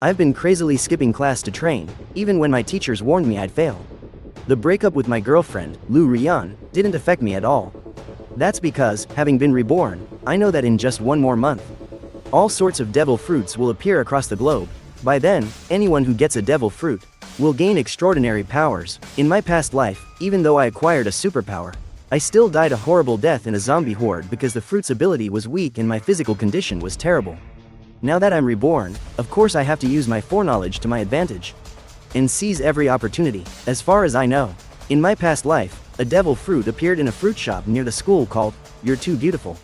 I've been crazily skipping class to train, even when my teachers warned me I'd fail. The breakup with my girlfriend, Lu Rian, didn't affect me at all. That's because, having been reborn, I know that in just one more month, all sorts of devil fruits will appear across the globe. By then, anyone who gets a devil fruit will gain extraordinary powers. In my past life, even though I acquired a superpower, I still died a horrible death in a zombie horde because the fruit's ability was weak and my physical condition was terrible. Now that I'm reborn, of course I have to use my foreknowledge to my advantage and seize every opportunity. As far as I know, in my past life, a devil fruit appeared in a fruit shop near the school called You're Too Beautiful.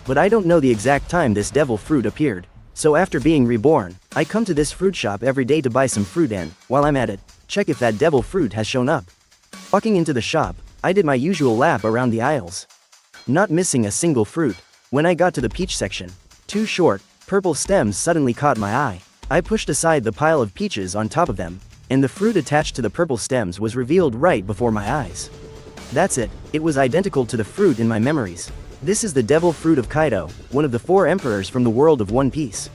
But I don't know the exact time this devil fruit appeared. So after being reborn, I come to this fruit shop every day to buy some fruit and, while I'm at it, check if that devil fruit has shown up. Walking into the shop, I did my usual lap around the aisles, not missing a single fruit. When I got to the peach section, two short, purple stems suddenly caught my eye. I pushed aside the pile of peaches on top of them, and the fruit attached to the purple stems was revealed right before my eyes. That's it, it was identical to the fruit in my memories. This is the devil fruit of Kaido, one of the 4 emperors from the world of One Piece.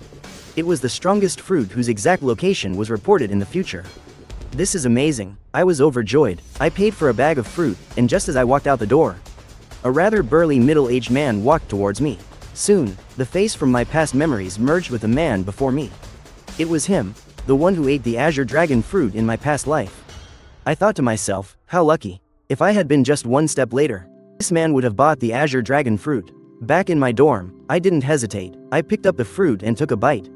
It was the strongest fruit whose exact location was reported in the future. This is amazing. I was overjoyed. I paid for a bag of fruit, and just as I walked out the door, a rather burly middle-aged man walked towards me. Soon, the face from my past memories merged with the man before me. It was him, the one who ate the azure dragon fruit in my past life. I thought to myself, how lucky. If I had been just one step later, this man would have bought the azure dragon fruit. Back in my dorm, I didn't hesitate. I picked up the fruit and took a bite.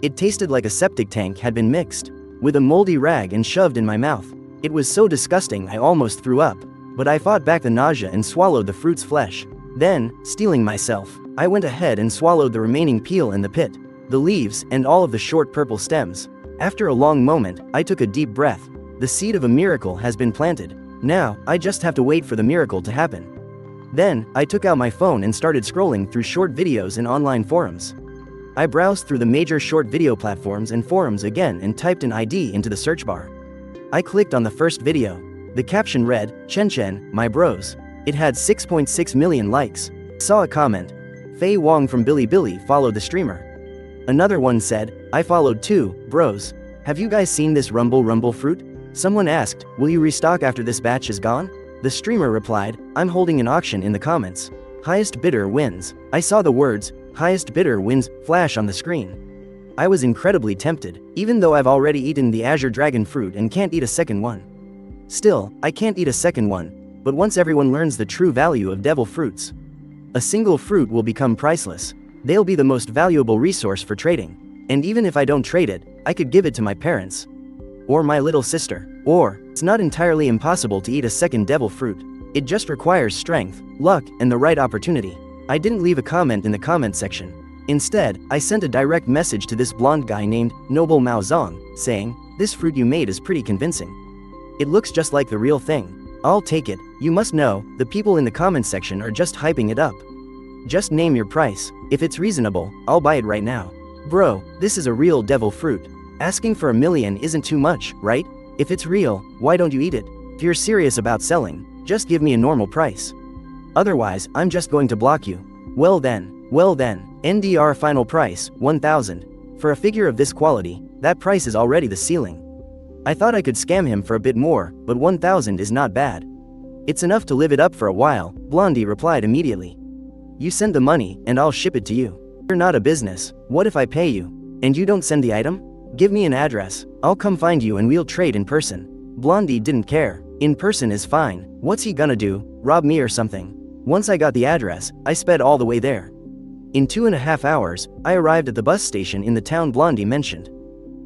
It tasted like a septic tank had been mixed with a moldy rag and shoved in my mouth. It was so disgusting I almost threw up, but I fought back the nausea and swallowed the fruit's flesh. Then, steeling myself, I went ahead and swallowed the remaining peel and the pit, the leaves, and all of the short purple stems. After a long moment, I took a deep breath. The seed of a miracle has been planted. Now, I just have to wait for the miracle to happen. Then, I took out my phone and started scrolling through short videos and online forums. I browsed through the major short video platforms and forums again and typed an ID into the search bar. I clicked on the first video. The caption read, "Chen Chen, my bros." It had 6.6 million likes. Saw a comment. Fei Wong from Bilibili followed the streamer. Another one said, "I followed too, bros. Have you guys seen this rumble fruit?" Someone asked, "Will you restock after this batch is gone?" The streamer replied, "I'm holding an auction in the comments. Highest bidder wins." I saw the words, "Highest bidder wins," flash on the screen. I was incredibly tempted, even though I've already eaten the azure dragon fruit and can't eat a second one. Still, I can't eat a second one. But once everyone learns the true value of devil fruits, a single fruit will become priceless. They'll be the most valuable resource for trading. And even if I don't trade it, I could give it to my parents. Or my little sister. Or, it's not entirely impossible to eat a second devil fruit. It just requires strength, luck, and the right opportunity. I didn't leave a comment in the comment section. Instead, I sent a direct message to this blonde guy named Noble Mao Zong, saying, "This fruit you made is pretty convincing. It looks just like the real thing. I'll take it." You must know, the people in the comment section are just hyping it up. Just name your price. If it's reasonable, I'll buy it right now. Bro, this is a real devil fruit. Asking for $1 million isn't too much, right? If it's real, why don't you eat it? If you're serious about selling, just give me a normal price. Otherwise, I'm just going to block you. Well then, NDR final price, 1,000. For a figure of this quality, that price is already the ceiling. I thought I could scam him for a bit more, but 1,000 is not bad. It's enough to live it up for a while, Blondie replied immediately. You send the money, and I'll ship it to you. You're not a business. What if I pay you, and you don't send the item? Give me an address. I'll come find you and we'll trade in person. Blondie didn't care. In person is fine. What's he gonna do? Rob me or something? Once I got the address, I sped all the way there. In 2.5 hours, I arrived at the bus station in the town Blondie mentioned.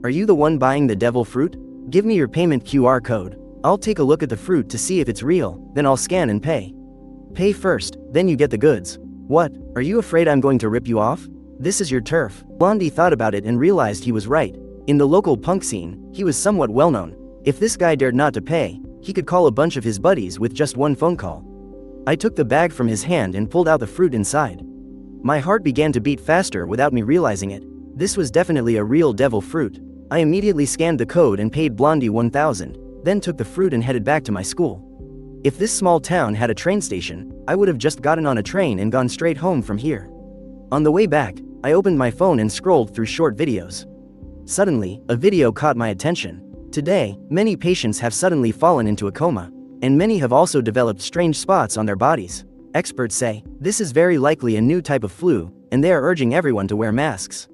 Are you the one buying the devil fruit? Give me your payment QR code. I'll take a look at the fruit to see if it's real, then I'll scan and pay. Pay first, then you get the goods. What? Are you afraid I'm going to rip you off? This is your turf. Blondie thought about it and realized he was right. In the local punk scene, he was somewhat well known. If this guy dared not to pay, he could call a bunch of his buddies with just one phone call. I took the bag from his hand and pulled out the fruit inside. My heart began to beat faster without me realizing it. This was definitely a real devil fruit. I immediately scanned the code and paid Blondie 1,000, then took the fruit and headed back to my school. If this small town had a train station, I would have just gotten on a train and gone straight home from here. On the way back, I opened my phone and scrolled through short videos. Suddenly, a video caught my attention. Today, many patients have suddenly fallen into a coma, and many have also developed strange spots on their bodies. Experts say, this is very likely a new type of flu, and they are urging everyone to wear masks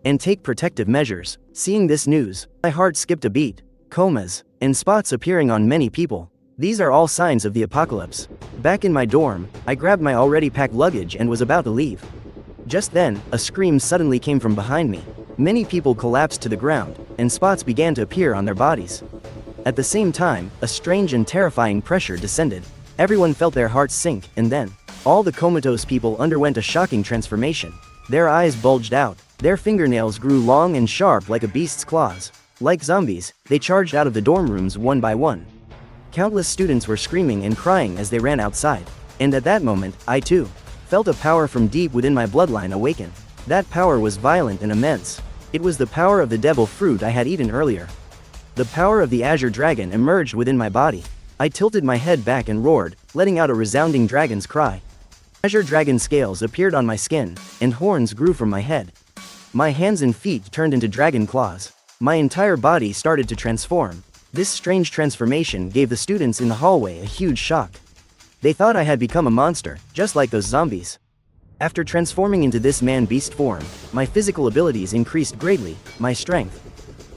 and take protective measures. Seeing this news, my heart skipped a beat. Comas and spots appearing on many people. These are all signs of the apocalypse. Back in my dorm, I grabbed my already packed luggage and was about to leave. Just then, a scream suddenly came from behind me. Many people collapsed to the ground, and spots began to appear on their bodies. At the same time, a strange and terrifying pressure descended. Everyone felt their hearts sink, and then, all the comatose people underwent a shocking transformation. Their eyes bulged out, their fingernails grew long and sharp like a beast's claws. Like zombies, they charged out of the dorm rooms one by one. Countless students were screaming and crying as they ran outside. And at that moment, I too felt a power from deep within my bloodline awaken. That power was violent and immense. It was the power of the devil fruit I had eaten earlier. The power of the azure dragon emerged within my body. I tilted my head back and roared, letting out a resounding dragon's cry. Azure dragon scales appeared on my skin, and horns grew from my head. My hands and feet turned into dragon claws. My entire body started to transform. This strange transformation gave the students in the hallway a huge shock. They thought I had become a monster, just like those zombies. After transforming into this man-beast form, my physical abilities increased greatly. My strength,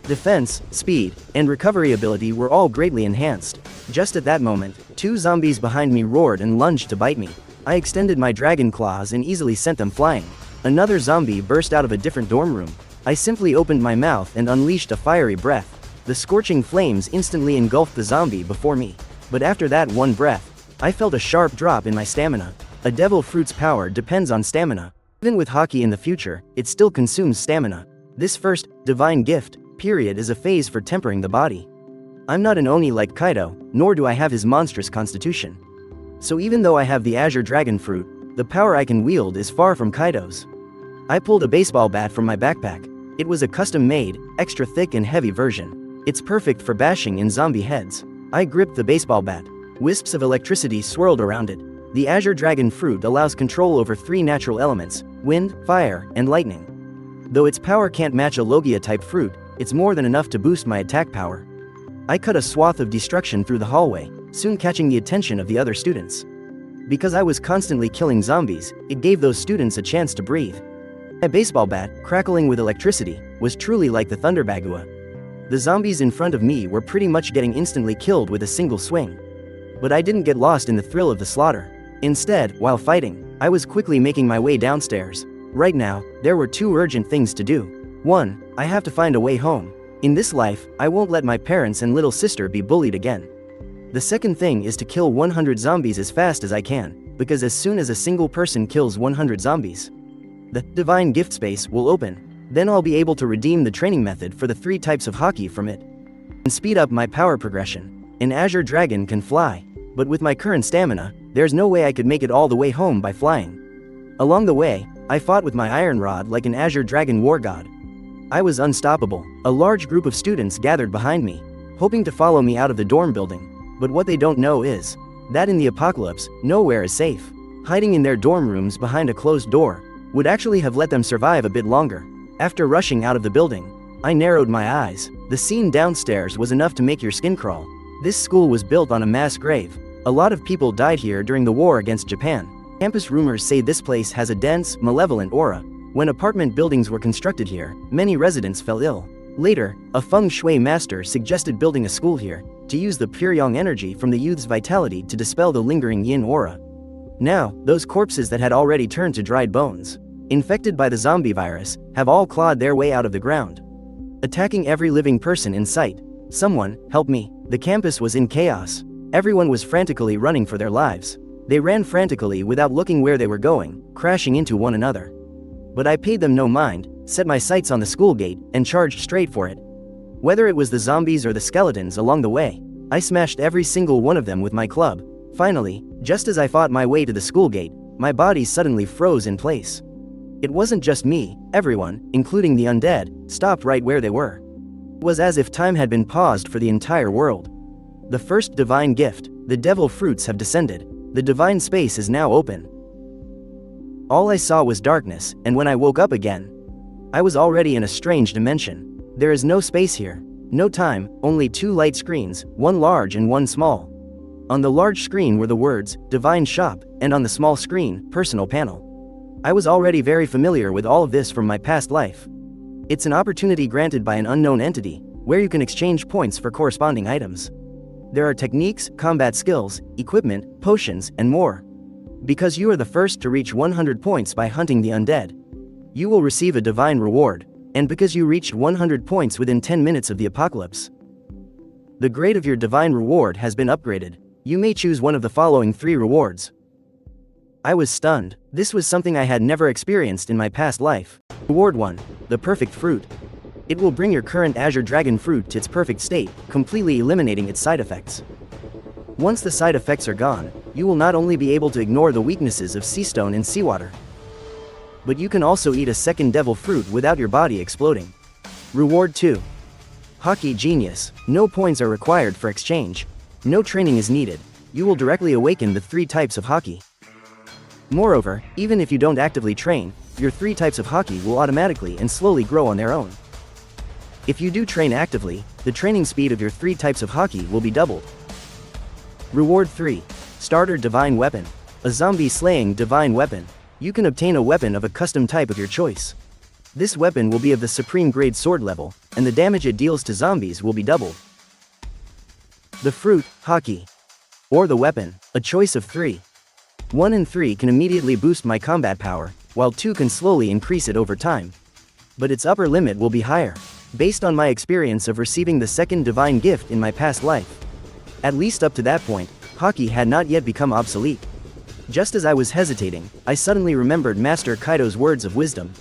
defense, speed, and recovery ability were all greatly enhanced. Just at that moment, two zombies behind me roared and lunged to bite me. I extended my dragon claws and easily sent them flying. Another zombie burst out of a different dorm room. I simply opened my mouth and unleashed a fiery breath. The scorching flames instantly engulfed the zombie before me. But after that one breath, I felt a sharp drop in my stamina. A devil fruit's power depends on stamina. Even with hockey in the future, it still consumes stamina. This first, divine gift, period is a phase for tempering the body. I'm not an Oni like Kaido, nor do I have his monstrous constitution. So even though I have the azure dragon fruit, the power I can wield is far from Kaido's. I pulled a baseball bat from my backpack. It was a custom-made, extra thick and heavy version. It's perfect for bashing in zombie heads. I gripped the baseball bat. Wisps of electricity swirled around it. The azure dragon fruit allows control over 3 natural elements: wind, fire, and lightning. Though its power can't match a Logia-type fruit, it's more than enough to boost my attack power. I cut a swath of destruction through the hallway, soon catching the attention of the other students. Because I was constantly killing zombies, it gave those students a chance to breathe. My baseball bat, crackling with electricity, was truly like the Thunder Bagua. The zombies in front of me were pretty much getting instantly killed with a single swing. But I didn't get lost in the thrill of the slaughter. Instead, while fighting, I was quickly making my way downstairs. Right now, there were 2 urgent things to do. 1, I have to find a way home. In this life, I won't let my parents and little sister be bullied again. The second thing is to kill 100 zombies as fast as I can, because as soon as a single person kills 100 zombies, the divine gift space will open. Then I'll be able to redeem the training method for the 3 types of hockey from it, and speed up my power progression. An azure dragon can fly, but with my current stamina, there's no way I could make it all the way home by flying. Along the way, I fought with my iron rod like an azure dragon war god. I was unstoppable. A large group of students gathered behind me, hoping to follow me out of the dorm building. But what they don't know is that in the apocalypse, nowhere is safe. Hiding in their dorm rooms behind a closed door would actually have let them survive a bit longer. After rushing out of the building, I narrowed my eyes. The scene downstairs was enough to make your skin crawl. This school was built on a mass grave. A lot of people died here during the war against Japan. Campus rumors say this place has a dense, malevolent aura. When apartment buildings were constructed here, many residents fell ill. Later, a feng shui master suggested building a school here, to use the pure yang energy from the youth's vitality to dispel the lingering yin aura. Now, those corpses that had already turned to dried bones, infected by the zombie virus, have all clawed their way out of the ground, attacking every living person in sight. Someone, help me. The campus was in chaos. Everyone was frantically running for their lives. They ran frantically without looking where they were going, crashing into one another. But I paid them no mind, set my sights on the school gate, and charged straight for it. Whether it was the zombies or the skeletons along the way, I smashed every single one of them with my club. Finally, just as I fought my way to the school gate, my body suddenly froze in place. It wasn't just me, everyone, including the undead, stopped right where they were. It was as if time had been paused for the entire world. The first divine gift, the devil fruits, have descended. The divine space is now open. All I saw was darkness, and when I woke up again, I was already in a strange dimension. There is no space here. No time, only two light screens, one large and one small. On the large screen were the words, Divine Shop, and on the small screen, Personal Panel. I was already very familiar with all of this from my past life. It's an opportunity granted by an unknown entity, where you can exchange points for corresponding items. There are techniques, combat skills, equipment, potions, and more. Because you are the first to reach 100 points by hunting the undead, you will receive a divine reward, and because you reached 100 points within 10 minutes of the apocalypse, the grade of your divine reward has been upgraded. You may choose one of the following 3 rewards. I was stunned. This was something I had never experienced in my past life. Reward 1. The Perfect Fruit. It will bring your current Azure Dragon Fruit to its perfect state, completely eliminating its side effects. Once the side effects are gone, you will not only be able to ignore the weaknesses of sea stone and seawater, but you can also eat a second devil fruit without your body exploding. Reward 2. Hockey Genius. No points are required for exchange. No training is needed. You will directly awaken the 3 types of hockey. Moreover, even if you don't actively train, your 3 types of hockey will automatically and slowly grow on their own. If you do train actively, the training speed of your 3 types of hockey will be doubled. Reward 3. Starter Divine Weapon. A zombie-slaying divine weapon. You can obtain a weapon of a custom type of your choice. This weapon will be of the supreme grade sword level, and the damage it deals to zombies will be doubled. The fruit, hockey. Or the weapon, a choice of 3. 1 and 3 can immediately boost my combat power, while 2 can slowly increase it over time. But its upper limit will be higher, based on my experience of receiving the second divine gift in my past life. At least up to that point, hockey had not yet become obsolete. Just as I was hesitating, I suddenly remembered Master Kaido's words of wisdom.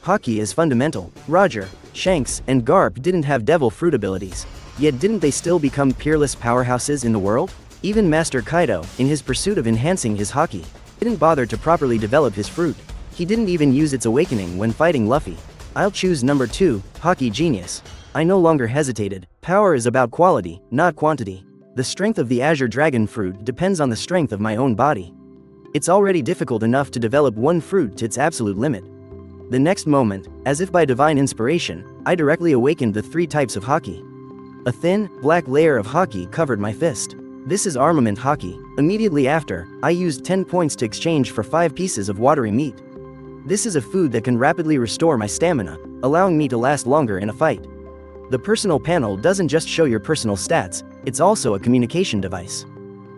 Hockey is fundamental. Roger, Shanks, and Garp didn't have devil fruit abilities, yet didn't they still become peerless powerhouses in the world? Even Master Kaido, in his pursuit of enhancing his hockey, didn't bother to properly develop his fruit. He didn't even use its awakening when fighting Luffy. I'll choose number 2, Hockey Genius. I no longer hesitated. Power is about quality, not quantity. The strength of the Azure Dragon Fruit depends on the strength of my own body. It's already difficult enough to develop one fruit to its absolute limit. The next moment, as if by divine inspiration, I directly awakened the 3 types of hockey. A thin, black layer of hockey covered my fist. This is armament hockey. Immediately after, I used 10 points to exchange for 5 pieces of watery meat. This is a food that can rapidly restore my stamina, allowing me to last longer in a fight. The personal panel doesn't just show your personal stats, it's also a communication device.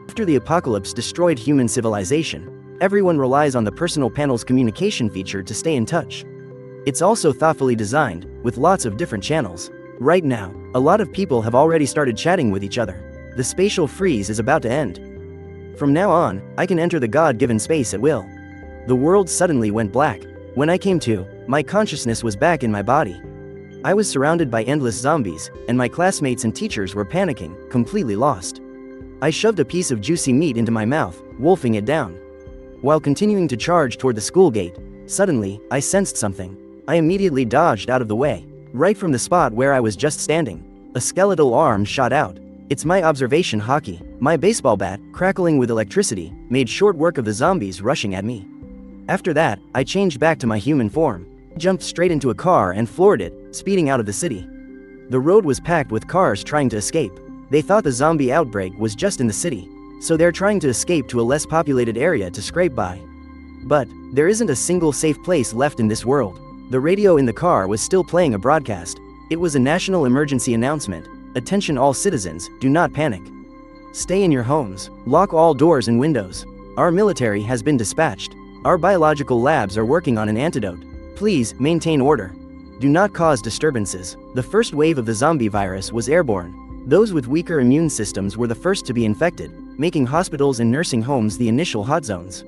After the apocalypse destroyed human civilization, everyone relies on the personal panel's communication feature to stay in touch. It's also thoughtfully designed, with lots of different channels. Right now, a lot of people have already started chatting with each other. The spatial freeze is about to end. From now on, I can enter the God-given space at will. The world suddenly went black. When I came to, my consciousness was back in my body. I was surrounded by endless zombies, and my classmates and teachers were panicking, completely lost. I shoved a piece of juicy meat into my mouth, wolfing it down. While continuing to charge toward the school gate, suddenly, I sensed something. I immediately dodged out of the way. Right from the spot where I was just standing, a skeletal arm shot out. It's my observation hockey. My baseball bat, crackling with electricity, made short work of the zombies rushing at me. After that, I changed back to my human form, jumped straight into a car and floored it, speeding out of the city. The road was packed with cars trying to escape. They thought the zombie outbreak was just in the city, so they're trying to escape to a less populated area to scrape by. But there isn't a single safe place left in this world. The radio in the car was still playing a broadcast. It was a national emergency announcement. Attention all citizens, do not panic. Stay in your homes. Lock all doors and windows. Our military has been dispatched. Our biological labs are working on an antidote. Please, maintain order. Do not cause disturbances. The first wave of the zombie virus was airborne. Those with weaker immune systems were the first to be infected, making hospitals and nursing homes the initial hot zones.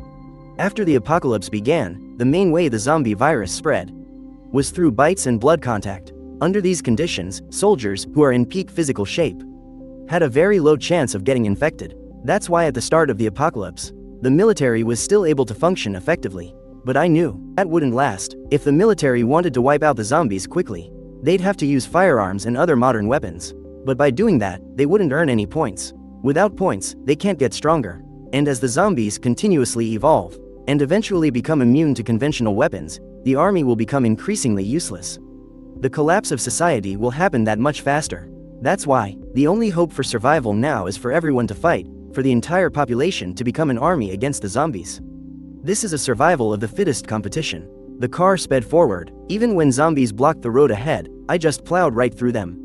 After the apocalypse began, the main way the zombie virus spread was through bites and blood contact. Under these conditions, soldiers, who are in peak physical shape, had a very low chance of getting infected. That's why at the start of the apocalypse, the military was still able to function effectively. But I knew that wouldn't last. If the military wanted to wipe out the zombies quickly, they'd have to use firearms and other modern weapons. But by doing that, they wouldn't earn any points. Without points, they can't get stronger. And as the zombies continuously evolve, and eventually become immune to conventional weapons, the army will become increasingly useless. The collapse of society will happen that much faster. That's why, the only hope for survival now is for everyone to fight, for the entire population to become an army against the zombies. This is a survival of the fittest competition. The car sped forward. Even when zombies blocked the road ahead, I just plowed right through them.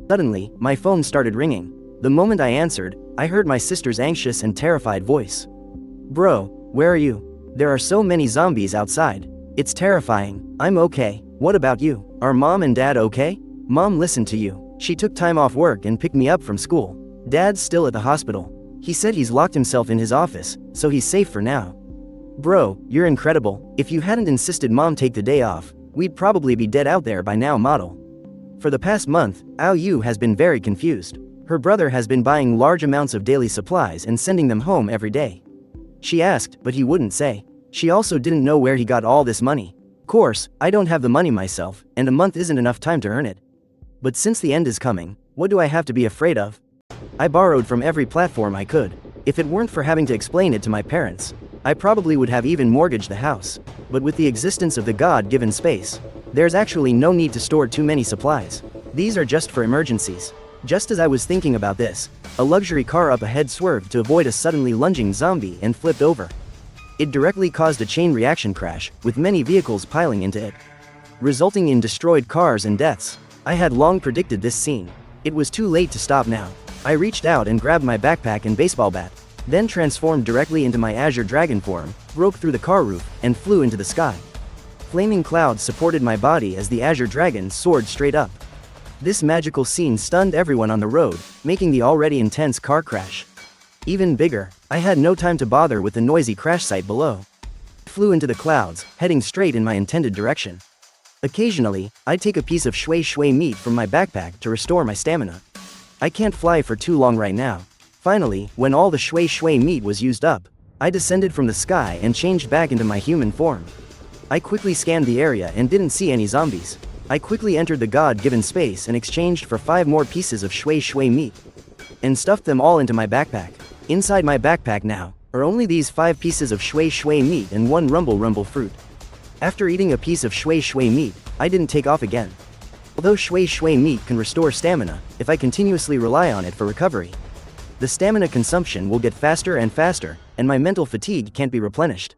Suddenly, my phone started ringing. The moment I answered, I heard my sister's anxious and terrified voice. "Bro, where are you? There are so many zombies outside. It's terrifying." "I'm okay. What about you? Are mom and dad okay?" "Mom listened to you. She took time off work and picked me up from school. Dad's still at the hospital. He said he's locked himself in his office, so he's safe for now." "Bro, you're incredible. If you hadn't insisted mom take the day off, we'd probably be dead out there by now." Model. For the past month, Ao Yu has been very confused. Her brother has been buying large amounts of daily supplies and sending them home every day. She asked, but he wouldn't say. She also didn't know where he got all this money. Of course, I don't have the money myself, and a month isn't enough time to earn it. But since the end is coming, what do I have to be afraid of? I borrowed from every platform I could. If it weren't for having to explain it to my parents, I probably would have even mortgaged the house. But with the existence of the God-given space, there's actually no need to store too many supplies. These are just for emergencies. Just as I was thinking about this, a luxury car up ahead swerved to avoid a suddenly lunging zombie and flipped over. It directly caused a chain reaction crash, with many vehicles piling into it, resulting in destroyed cars and deaths. I had long predicted this scene. It was too late to stop now. I reached out and grabbed my backpack and baseball bat, then transformed directly into my Azure Dragon form, broke through the car roof, and flew into the sky. Flaming clouds supported my body as the Azure Dragon soared straight up. This magical scene stunned everyone on the road, making the already intense car crash even bigger. I had no time to bother with the noisy crash site below. I flew into the clouds, heading straight in my intended direction. Occasionally, I'd take a piece of shui shui meat from my backpack to restore my stamina. I can't fly for too long right now. Finally, when all the shui shui meat was used up, I descended from the sky and changed back into my human form. I quickly scanned the area and didn't see any zombies. I quickly entered the God-given space and exchanged for 5 more pieces of shui shui meat, and stuffed them all into my backpack. Inside my backpack now are only these 5 pieces of shui shui meat and 1 rumble fruit. After eating a piece of shui shui meat, I didn't take off again. Although shui shui meat can restore stamina, if I continuously rely on it for recovery, the stamina consumption will get faster and faster, and my mental fatigue can't be replenished.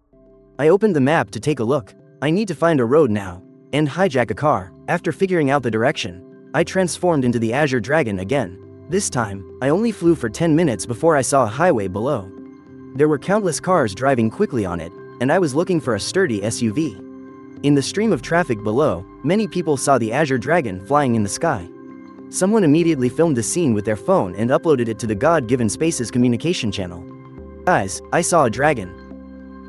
I opened the map to take a look. I need to find a road now, and hijack a car. After figuring out the direction, I transformed into the Azure Dragon again. This time, I only flew for 10 minutes before I saw a highway below. There were countless cars driving quickly on it, and I was looking for a sturdy SUV. In the stream of traffic below, many people saw the Azure Dragon flying in the sky. Someone immediately filmed the scene with their phone and uploaded it to the God-given Spaces communication channel. "Guys, I saw a dragon.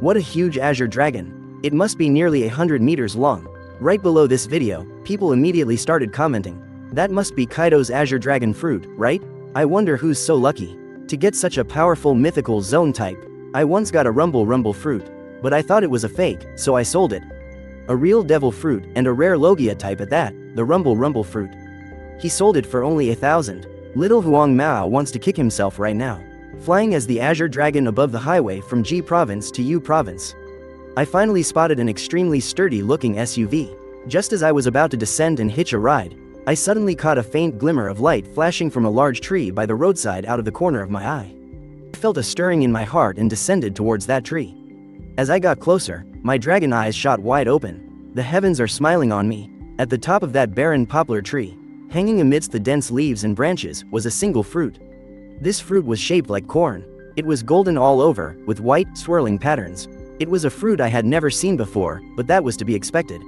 What a huge Azure Dragon. It must be nearly 100 meters long." Right below this video, people immediately started commenting. "That must be Kaido's Azure Dragon fruit, right? I wonder who's so lucky to get such a powerful mythical zone type. I once got a rumble fruit, but I thought it was a fake, so I sold it. A real devil fruit, and a rare Logia type at that, the rumble fruit. He sold it for only 1,000. Little Huang Mao wants to kick himself right now. Flying as the Azure Dragon above the highway from Ji Province to Yu Province, I finally spotted an extremely sturdy-looking SUV. Just as I was about to descend and hitch a ride, I suddenly caught a faint glimmer of light flashing from a large tree by the roadside out of the corner of my eye. I felt a stirring in my heart and descended towards that tree. As I got closer, my dragon eyes shot wide open. The heavens are smiling on me. At the top of that barren poplar tree, hanging amidst the dense leaves and branches, was a single fruit. This fruit was shaped like corn. It was golden all over, with white, swirling patterns. It was a fruit I had never seen before, but that was to be expected.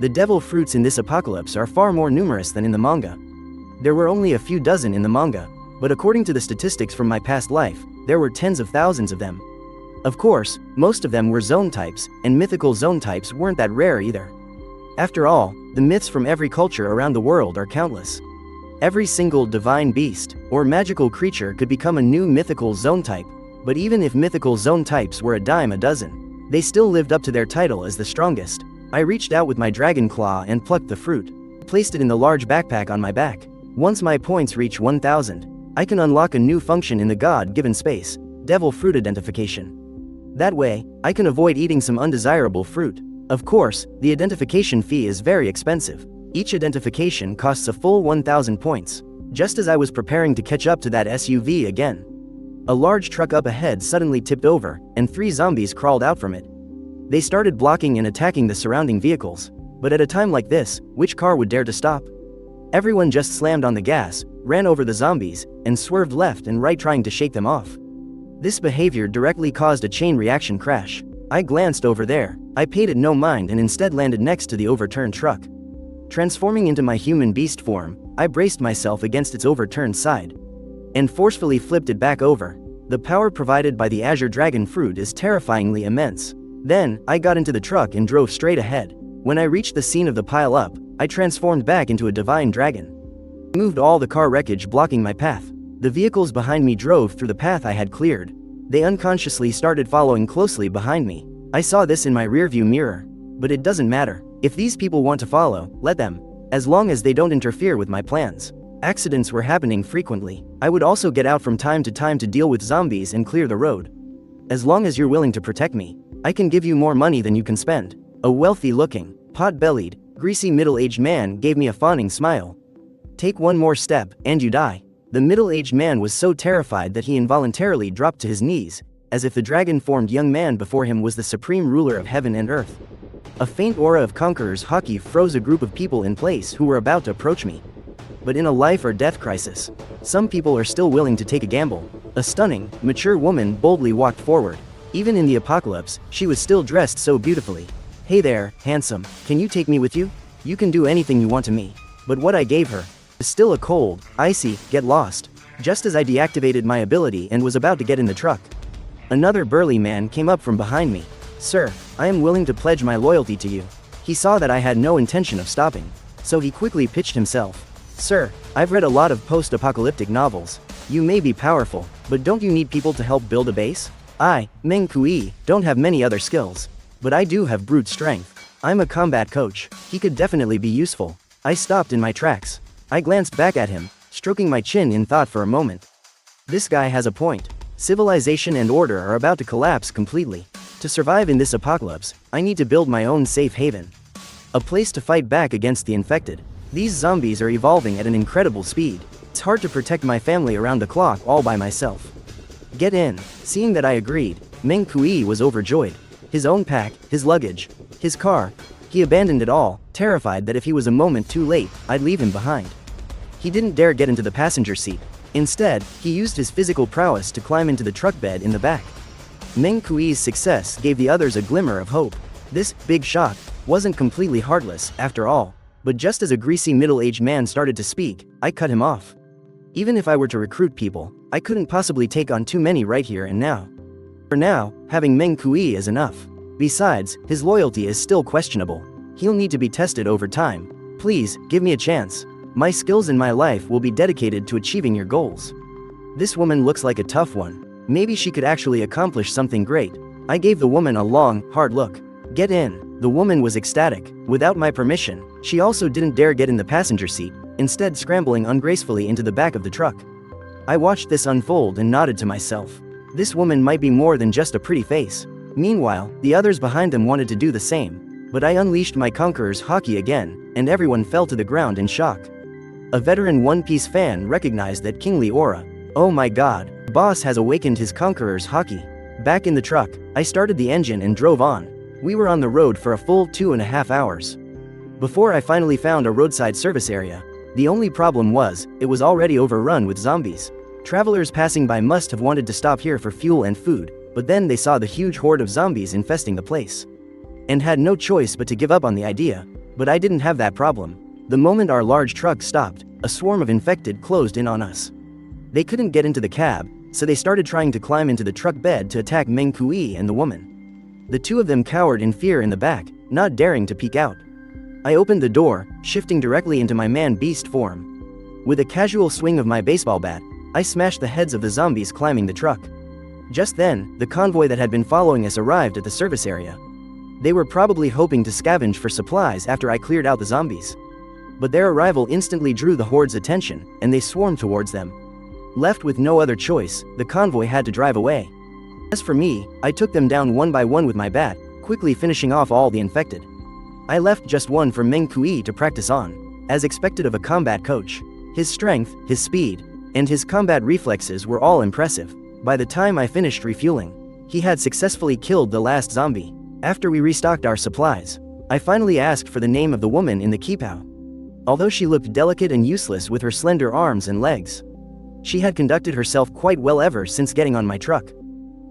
The devil fruits in this apocalypse are far more numerous than in the manga. There were only a few dozen in the manga, but according to the statistics from my past life, there were tens of thousands of them. Of course, most of them were zone types, and mythical zone types weren't that rare either. After all, the myths from every culture around the world are countless. Every single divine beast, or magical creature could become a new mythical zone type. But even if mythical zone types were a dime a dozen, they still lived up to their title as the strongest. I reached out with my dragon claw and plucked the fruit, placed it in the large backpack on my back. Once my points reach 1,000, I can unlock a new function in the God-given space, devil fruit identification. That way, I can avoid eating some undesirable fruit. Of course, the identification fee is very expensive. Each identification costs a full 1,000 points. Just as I was preparing to catch up to that SUV again, a large truck up ahead suddenly tipped over, and 3 zombies crawled out from it. They started blocking and attacking the surrounding vehicles. But at a time like this, which car would dare to stop? Everyone just slammed on the gas, ran over the zombies, and swerved left and right trying to shake them off. This behavior directly caused a chain reaction crash. I glanced over there. I paid it no mind and instead landed next to the overturned truck. Transforming into my human beast form, I braced myself against its overturned side and forcefully flipped it back over. The power provided by the Azure Dragon fruit is terrifyingly immense. Then, I got into the truck and drove straight ahead. When I reached the scene of the pile-up, I transformed back into a divine dragon. I moved all the car wreckage blocking my path. The vehicles behind me drove through the path I had cleared. They unconsciously started following closely behind me. I saw this in my rearview mirror. But it doesn't matter. If these people want to follow, let them. As long as they don't interfere with my plans. Accidents were happening frequently. I would also get out from time to time to deal with zombies and clear the road. As long as you're willing to protect me, I can give you more money than you can spend. A wealthy-looking, pot-bellied, greasy middle-aged man gave me a fawning smile. Take one more step, and you die. The middle-aged man was so terrified that he involuntarily dropped to his knees, as if the dragon-formed young man before him was the supreme ruler of heaven and earth. A faint aura of conqueror's haki froze a group of people in place who were about to approach me. But in a life-or-death crisis, some people are still willing to take a gamble. A stunning, mature woman boldly walked forward. Even in the apocalypse, she was still dressed so beautifully. Hey there, handsome, can you take me with you? You can do anything you want to me. But what I gave her is still a cold, icy, get lost. Just as I deactivated my ability and was about to get in the truck, another burly man came up from behind me. Sir, I am willing to pledge my loyalty to you. He saw that I had no intention of stopping, so he quickly pitched himself. Sir, I've read a lot of post-apocalyptic novels. You may be powerful, but don't you need people to help build a base? I, Meng Kui, don't have many other skills. But I do have brute strength. I'm a combat coach. He could definitely be useful. I stopped in my tracks. I glanced back at him, stroking my chin in thought for a moment. This guy has a point. Civilization and order are about to collapse completely. To survive in this apocalypse, I need to build my own safe haven. A place to fight back against the infected. These zombies are evolving at an incredible speed. It's hard to protect my family around the clock all by myself. Get in. Seeing that I agreed, Meng Kui was overjoyed. His own pack, his luggage, his car. He abandoned it all, terrified that if he was a moment too late, I'd leave him behind. He didn't dare get into the passenger seat. Instead, he used his physical prowess to climb into the truck bed in the back. Meng Kui's success gave the others a glimmer of hope. This big shot wasn't completely heartless, after all. But just as a greasy middle-aged man started to speak, I cut him off. Even if I were to recruit people, I couldn't possibly take on too many right here and now. For now, having Meng Kui is enough. Besides, his loyalty is still questionable. He'll need to be tested over time. Please, give me a chance. My skills and my life will be dedicated to achieving your goals. This woman looks like a tough one. Maybe she could actually accomplish something great. I gave the woman a long, hard look. Get in. The woman was ecstatic. Without my permission, she also didn't dare get in the passenger seat, instead scrambling ungracefully into the back of the truck. I watched this unfold and nodded to myself. This woman might be more than just a pretty face. Meanwhile, the others behind them wanted to do the same. But I unleashed my conqueror's haki again, and everyone fell to the ground in shock. A veteran One Piece fan recognized that kingly aura. Oh my god, boss has awakened his conqueror's haki. Back in the truck, I started the engine and drove on. We were on the road for a full 2.5 hours. Before I finally found a roadside service area. The only problem was, it was already overrun with zombies. Travelers passing by must have wanted to stop here for fuel and food, but then they saw the huge horde of zombies infesting the place. And had no choice but to give up on the idea. But I didn't have that problem. The moment our large truck stopped, a swarm of infected closed in on us. They couldn't get into the cab, so they started trying to climb into the truck bed to attack Meng Kui and the woman. The two of them cowered in fear in the back, not daring to peek out. I opened the door, shifting directly into my man-beast form. With a casual swing of my baseball bat, I smashed the heads of the zombies climbing the truck. Just then, the convoy that had been following us arrived at the service area. They were probably hoping to scavenge for supplies after I cleared out the zombies. But their arrival instantly drew the horde's attention, and they swarmed towards them. Left with no other choice, the convoy had to drive away. As for me, I took them down one by one with my bat, quickly finishing off all the infected. I left just one for Meng Kui to practice on, as expected of a combat coach. His strength, his speed, and his combat reflexes were all impressive. By the time I finished refueling, he had successfully killed the last zombie. After we restocked our supplies, I finally asked for the name of the woman in the kipao. Although she looked delicate and useless with her slender arms and legs, she had conducted herself quite well ever since getting on my truck.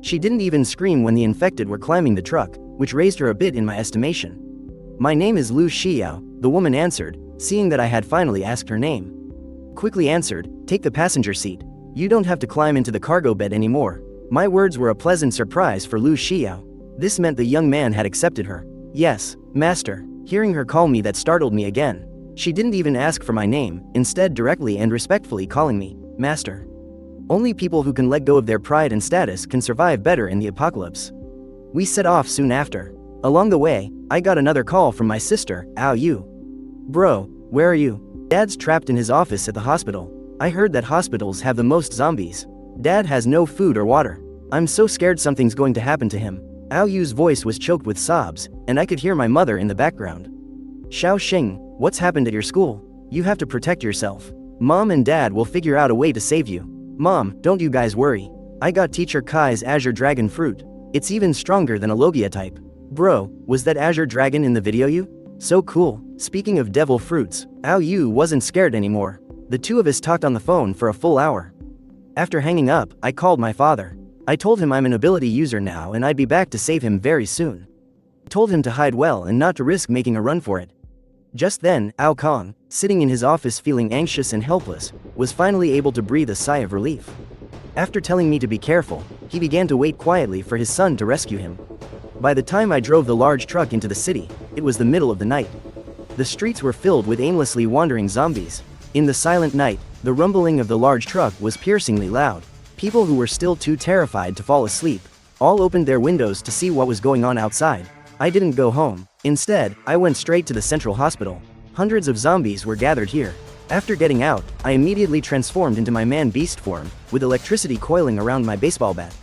She didn't even scream when the infected were climbing the truck, which raised her a bit in my estimation. "My name is Lu Xiao," the woman answered, seeing that I had finally asked her name. Quickly answered, "Take the passenger seat. You don't have to climb into the cargo bed anymore." My words were a pleasant surprise for Lu Xiao. This meant the young man had accepted her. "Yes, master." Hearing her call me, that startled me again. She didn't even ask for my name, instead directly and respectfully calling me master. Only people who can let go of their pride and status can survive better in the apocalypse. We set off soon after. Along the way, I got another call from my sister, Ao Yu. "Bro, where are you? Dad's trapped in his office at the hospital. I heard that hospitals have the most zombies. Dad has no food or water. I'm so scared something's going to happen to him." Ao Yu's voice was choked with sobs, and I could hear my mother in the background. "Xiao Xing, what's happened at your school? You have to protect yourself. Mom and Dad will figure out a way to save you." "Mom, don't you guys worry. I got Teacher Kai's Azure Dragon fruit. It's even stronger than a Logia type." "Bro, was that Azure Dragon in the video you? So cool." Speaking of devil fruits, Ao Yu wasn't scared anymore. The two of us talked on the phone for a full hour. After hanging up, I called my father. I told him I'm an ability user now and I'd be back to save him very soon. I told him to hide well and not to risk making a run for it. Just then, Ao Kong, sitting in his office feeling anxious and helpless, was finally able to breathe a sigh of relief. After telling me to be careful, he began to wait quietly for his son to rescue him. By the time I drove the large truck into the city, it was the middle of the night. The streets were filled with aimlessly wandering zombies. In the silent night, the rumbling of the large truck was piercingly loud. People who were still too terrified to fall asleep all opened their windows to see what was going on outside. I didn't go home. Instead, I went straight to the central hospital. Hundreds of zombies were gathered here. After getting out, I immediately transformed into my man-beast form, with electricity coiling around my baseball bat.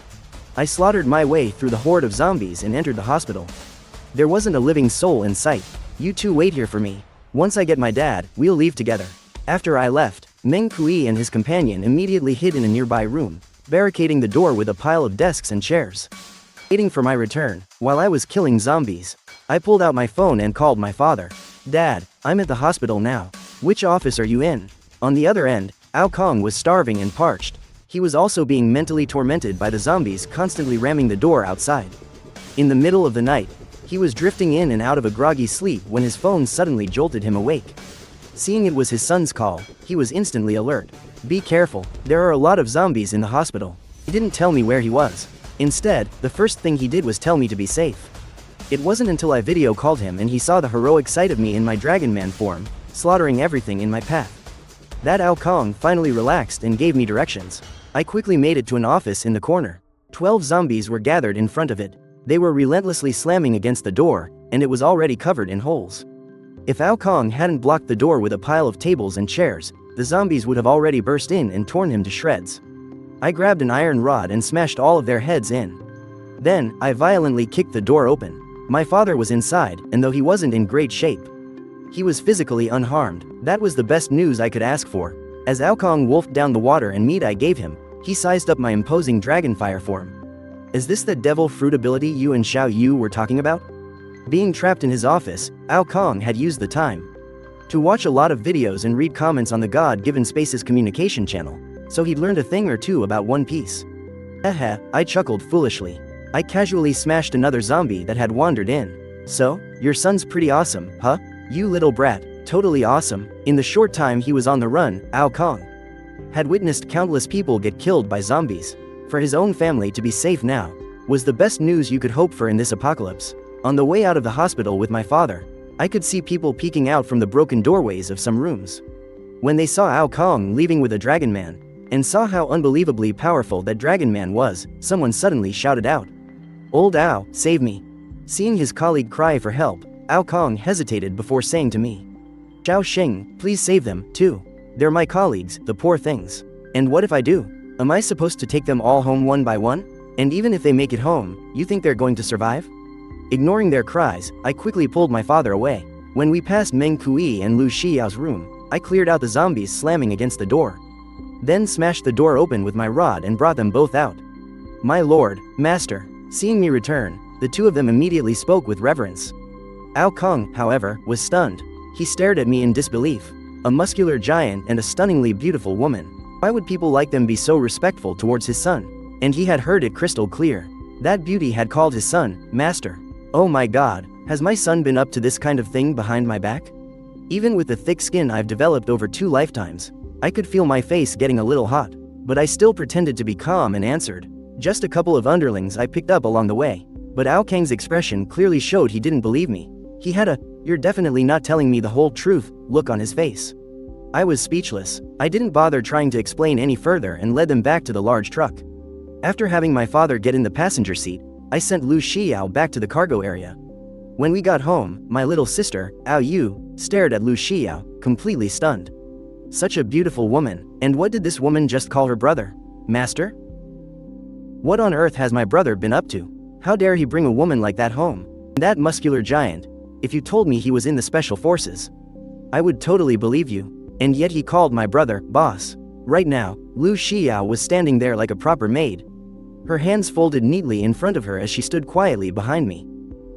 I slaughtered my way through the horde of zombies and entered the hospital. There wasn't a living soul in sight. "You two wait here for me. Once I get my dad, we'll leave together." After I left, Meng Kui and his companion immediately hid in a nearby room, barricading the door with a pile of desks and chairs. Waiting for my return, while I was killing zombies, I pulled out my phone and called my father. "Dad, I'm at the hospital now. Which office are you in?" On the other end, Ao Kong was starving and parched. He was also being mentally tormented by the zombies constantly ramming the door outside. In the middle of the night, he was drifting in and out of a groggy sleep when his phone suddenly jolted him awake. Seeing it was his son's call, he was instantly alert. "Be careful, there are a lot of zombies in the hospital." He didn't tell me where he was. Instead, the first thing he did was tell me to be safe. It wasn't until I video called him and he saw the heroic sight of me in my Dragon Man form, slaughtering everything in my path, that Ao Kong finally relaxed and gave me directions. I quickly made it to an office in the corner. 12 zombies were gathered in front of it. They were relentlessly slamming against the door, and it was already covered in holes. If Ao Kong hadn't blocked the door with a pile of tables and chairs, the zombies would have already burst in and torn him to shreds. I grabbed an iron rod and smashed all of their heads in. Then, I violently kicked the door open. My father was inside, and though he wasn't in great shape, he was physically unharmed. That was the best news I could ask for. As Ao Kong wolfed down the water and meat I gave him, he sized up my imposing dragonfire form. "Is this the devil fruit ability you and Xiao Yu were talking about?" Being trapped in his office, Ao Kong had used the time to watch a lot of videos and read comments on the God-given Spaces communication channel, so he'd learned a thing or two about One Piece. I chuckled foolishly. I casually smashed another zombie that had wandered in. "So, your son's pretty awesome, huh? You little brat, totally awesome." In the short time he was on the run, Ao Kong had witnessed countless people get killed by zombies. For his own family to be safe now was the best news you could hope for in this apocalypse. On the way out of the hospital with my father, I could see people peeking out from the broken doorways of some rooms. When they saw Ao Kong leaving with a Dragon Man, and saw how unbelievably powerful that Dragon Man was, someone suddenly shouted out, "Old Ao, save me." Seeing his colleague cry for help, Ao Kong hesitated before saying to me, "Xiao Xing, please save them, too. They're my colleagues, the poor things. And what if I do? Am I supposed to take them all home one by one? And even if they make it home, you think they're going to survive?" Ignoring their cries, I quickly pulled my father away. When we passed Meng Kui and Lu Xiao's room, I cleared out the zombies slamming against the door. Then smashed the door open with my rod and brought them both out. "My lord, master." Seeing me return, the two of them immediately spoke with reverence. Ao Kong, however, was stunned. He stared at me in disbelief. A muscular giant and a stunningly beautiful woman. Why would people like them be so respectful towards his son? And he had heard it crystal clear. That beauty had called his son, master. Oh my god, has my son been up to this kind of thing behind my back? Even with the thick skin I've developed over 2 lifetimes, I could feel my face getting a little hot. But I still pretended to be calm and answered. Just a couple of underlings I picked up along the way. But Ao Kang's expression clearly showed he didn't believe me. He had a, "You're definitely not telling me the whole truth," look on his face. I was speechless. I didn't bother trying to explain any further and led them back to the large truck. After having my father get in the passenger seat, I sent Lu Xiao back to the cargo area. When we got home, my little sister, Ao Yu, stared at Lu Xiao, completely stunned. Such a beautiful woman, and what did this woman just call her brother? Master? What on earth has my brother been up to? How dare he bring a woman like that home? That muscular giant. If you told me he was in the special forces, I would totally believe you. And yet he called my brother, boss. Right now, Lu Xiao was standing there like a proper maid. Her hands folded neatly in front of her as she stood quietly behind me.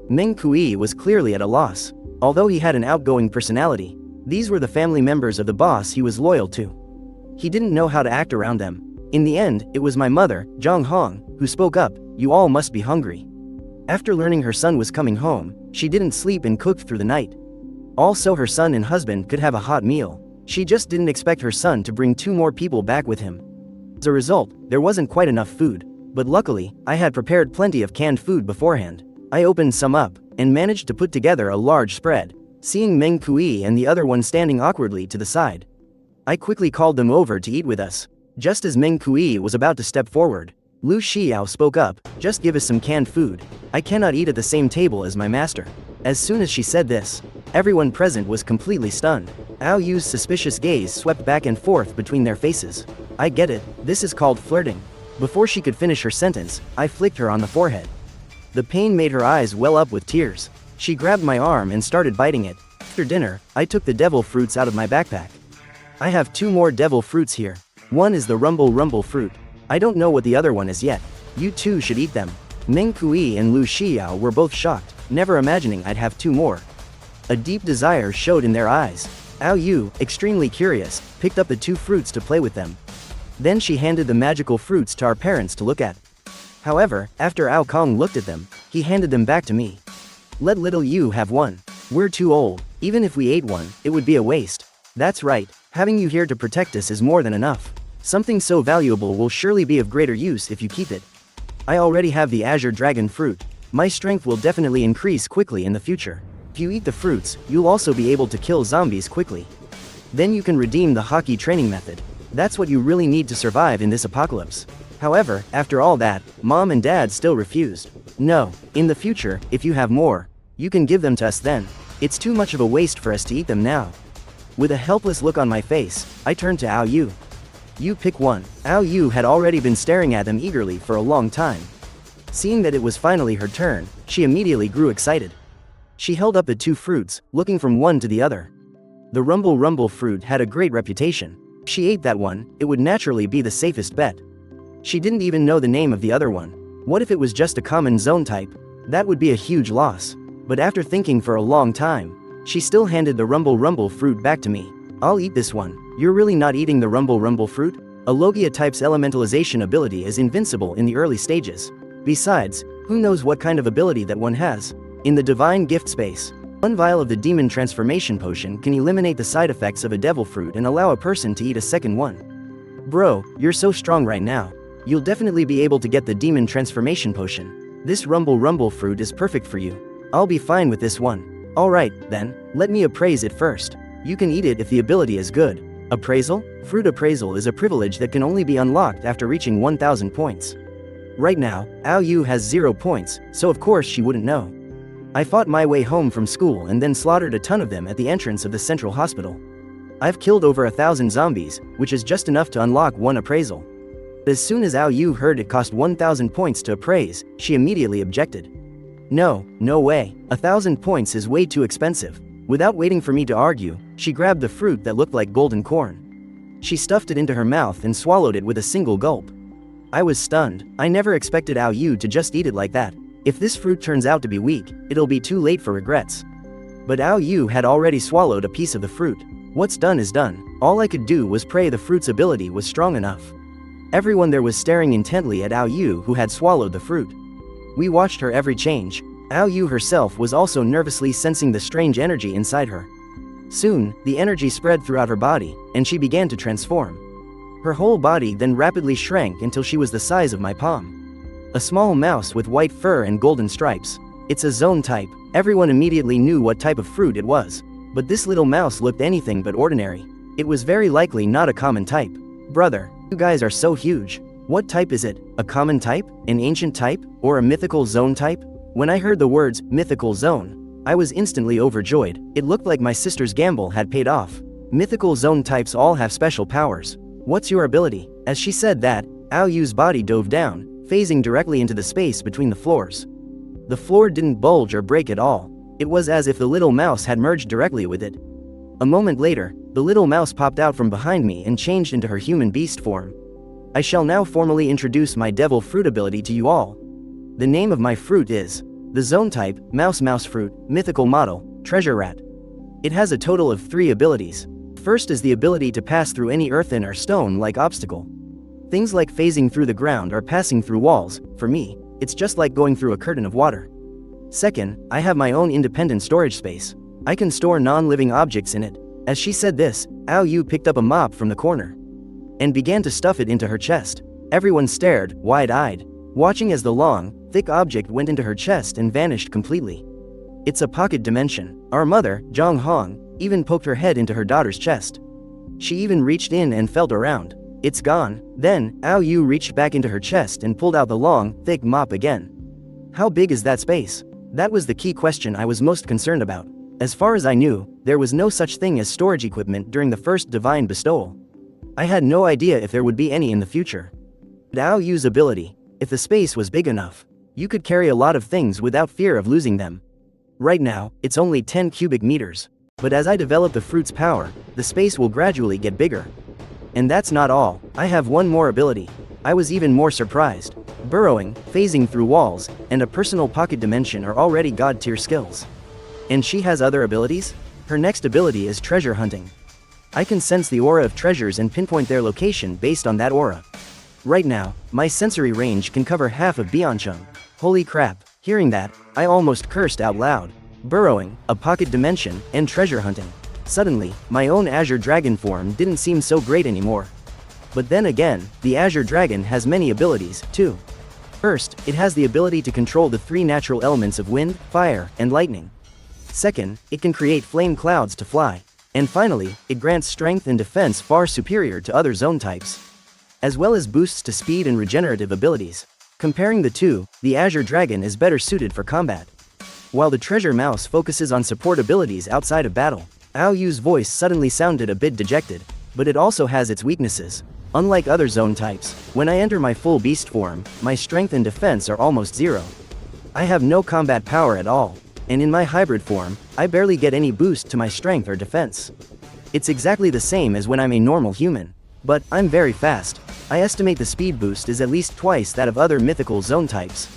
Meng Kui was clearly at a loss. Although he had an outgoing personality, these were the family members of the boss he was loyal to. He didn't know how to act around them. In the end, it was my mother, Zhang Hong, who spoke up, "You all must be hungry." After learning her son was coming home, she didn't sleep and cooked through the night. Also her son and husband could have a hot meal. She just didn't expect her son to bring 2 more people back with him. As a result, there wasn't quite enough food. But luckily, I had prepared plenty of canned food beforehand. I opened some up, and managed to put together a large spread. Seeing Meng Kui and the other one standing awkwardly to the side, I quickly called them over to eat with us. Just as Meng Kui was about to step forward, Lu Xiao spoke up, "Just give us some canned food. I cannot eat at the same table as my master." As soon as she said this, everyone present was completely stunned. Ao Yu's suspicious gaze swept back and forth between their faces. "I get it, this is called flirting." Before she could finish her sentence, I flicked her on the forehead. The pain made her eyes well up with tears. She grabbed my arm and started biting it. After dinner, I took the devil fruits out of my backpack. I have 2 more devil fruits here. One is the rumble fruit. I don't know what the other one is yet. You too should eat them. Meng Kui and Lu Xiao were both shocked, never imagining I'd have 2 more. A deep desire showed in their eyes. Ao Yu, extremely curious, picked up the 2 fruits to play with them. Then she handed the magical fruits to our parents to look at. However, after Ao Kong looked at them, he handed them back to me. "Let little Yu have one. We're too old. Even if we ate one, it would be a waste." "That's right, having you here to protect us is more than enough. Something so valuable will surely be of greater use if you keep it. I already have the Azure Dragon fruit. My strength will definitely increase quickly in the future. If you eat the fruits, you'll also be able to kill zombies quickly. Then you can redeem the hockey training method. That's what you really need to survive in this apocalypse." However, after all that, Mom and Dad still refused. "No, in the future, if you have more, you can give them to us then. It's too much of a waste for us to eat them now." With a helpless look on my face, I turned to Ao Yu. "You pick one." Ao Yu had already been staring at them eagerly for a long time. Seeing that it was finally her turn, she immediately grew excited. She held up the 2 fruits, looking from one to the other. The rumble fruit had a great reputation. If she ate that one, it would naturally be the safest bet. She didn't even know the name of the other one. What if it was just a common zone type? That would be a huge loss. But after thinking for a long time, she still handed the rumble fruit back to me. "I'll eat this one." "You're really not eating the rumble fruit? A Logia type's elementalization ability is invincible in the early stages. Besides, who knows what kind of ability that one has? In the divine gift space, 1 vial of the demon transformation potion can eliminate the side effects of a devil fruit and allow a person to eat a second one. Bro, you're so strong right now. You'll definitely be able to get the demon transformation potion. This rumble fruit is perfect for you. I'll be fine with this one." "Alright, then, let me appraise it first. You can eat it if the ability is good." Appraisal? Fruit appraisal is a privilege that can only be unlocked after reaching 1000 points. Right now, Ao Yu has 0 points, so of course she wouldn't know. I fought my way home from school and then slaughtered a ton of them at the entrance of the central hospital. I've killed over 1,000 zombies, which is just enough to unlock 1 appraisal. As soon as Ao Yu heard it cost 1000 points to appraise, she immediately objected. No, no way, 1,000 points is way too expensive. Without waiting for me to argue, she grabbed the fruit that looked like golden corn. She stuffed it into her mouth and swallowed it with a single gulp. I was stunned. I never expected Ao Yu to just eat it like that. If this fruit turns out to be weak, it'll be too late for regrets. But Ao Yu had already swallowed a piece of the fruit. What's done is done. All I could do was pray the fruit's ability was strong enough. Everyone there was staring intently at Ao Yu, who had swallowed the fruit. We watched her every change. Ao Yu herself was also nervously sensing the strange energy inside her. Soon, the energy spread throughout her body, and she began to transform. Her whole body then rapidly shrank until she was the size of my palm. A small mouse with white fur and golden stripes. It's a zone type. Everyone immediately knew what type of fruit it was. But this little mouse looked anything but ordinary. It was very likely not a common type. Brother, you guys are so huge. What type is it? A common type? An ancient type? Or a mythical zone type? When I heard the words, mythical zone, I was instantly overjoyed. It looked like my sister's gamble had paid off. Mythical zone types all have special powers. What's your ability? As she said that, Ao Yu's body dove down, phasing directly into the space between the floors. The floor didn't bulge or break at all. It was as if the little mouse had merged directly with it. A moment later, the little mouse popped out from behind me and changed into her human beast form. I shall now formally introduce my devil fruit ability to you all. The name of my fruit is the zone type, mouse fruit, mythical model, treasure rat. It has a total of 3 abilities. First is the ability to pass through any earthen or stone-like obstacle. Things like phasing through the ground or passing through walls. For me, it's just like going through a curtain of water. Second, I have my own independent storage space. I can store non-living objects in it. As she said this, Ao Yu picked up a mop from the corner and began to stuff it into her chest. Everyone stared, wide-eyed, watching as the long, thick object went into her chest and vanished completely. It's a pocket dimension. Our mother, Zhang Hong, even poked her head into her daughter's chest. She even reached in and felt around. It's gone. Then, Ao Yu reached back into her chest and pulled out the long, thick mop again. How big is that space? That was the key question I was most concerned about. As far as I knew, there was no such thing as storage equipment during the first divine bestowal. I had no idea if there would be any in the future. But Ao Yu's ability, if the space was big enough, you could carry a lot of things without fear of losing them. Right now, it's only 10 cubic meters. But as I develop the fruit's power, the space will gradually get bigger. And that's not all. I have one more ability. I was even more surprised. Burrowing, phasing through walls, and a personal pocket dimension are already god-tier skills. And she has other abilities? Her next ability is treasure hunting. I can sense the aura of treasures and pinpoint their location based on that aura. Right now, my sensory range can cover half of Biancheng. Holy crap, hearing that, I almost cursed out loud. Burrowing, a pocket dimension, and treasure hunting. Suddenly, my own Azure Dragon form didn't seem so great anymore. But then again, the Azure Dragon has many abilities, too. First, it has the ability to control the 3 natural elements of wind, fire, and lightning. Second, it can create flame clouds to fly. And finally, it grants strength and defense far superior to other zone types, as well as boosts to speed and regenerative abilities. Comparing the two, the Azure Dragon is better suited for combat, while the Treasure Mouse focuses on support abilities outside of battle. Ao Yu's voice suddenly sounded a bit dejected, but it also has its weaknesses. Unlike other zone types, when I enter my full beast form, my strength and defense are almost 0. I have no combat power at all, and in my hybrid form, I barely get any boost to my strength or defense. It's exactly the same as when I'm a normal human. But I'm very fast. I estimate the speed boost is at least twice that of other mythical zone types.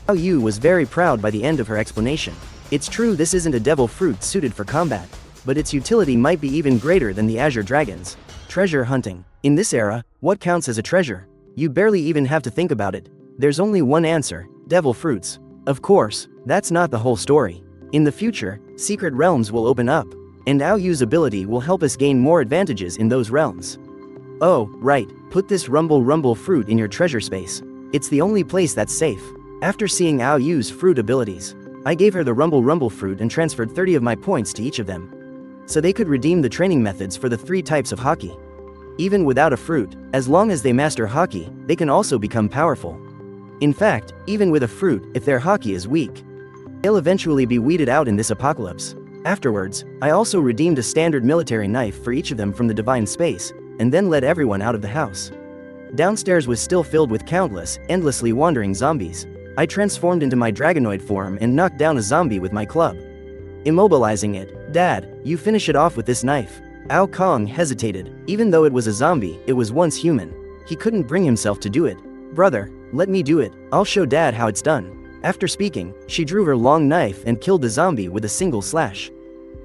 Ao Yu was very proud by the end of her explanation. It's true this isn't a devil fruit suited for combat, but its utility might be even greater than the Azure Dragon's. Treasure hunting. In this era, what counts as a treasure? You barely even have to think about it. There's only one answer: devil fruits. Of course, that's not the whole story. In the future, secret realms will open up, and Ao Yu's ability will help us gain more advantages in those realms. Oh, right, put this rumble fruit in your treasure space. It's the only place that's safe. After seeing Ao Yu's fruit abilities, I gave her the rumble fruit and transferred 30 of my points to each of them, so they could redeem the training methods for the 3 types of hockey. Even without a fruit, as long as they master hockey, they can also become powerful. In fact, even with a fruit, if their hockey is weak, they'll eventually be weeded out in this apocalypse. Afterwards, I also redeemed a standard military knife for each of them from the divine space, and then led everyone out of the house. Downstairs was still filled with countless, endlessly wandering zombies. I transformed into my dragonoid form and knocked down a zombie with my club, immobilizing it. "Dad, you finish it off with this knife." Ao Kong hesitated. Even though it was a zombie, it was once human. He couldn't bring himself to do it. "Brother, let me do it. I'll show Dad how it's done." After speaking, she drew her long knife and killed the zombie with a single slash.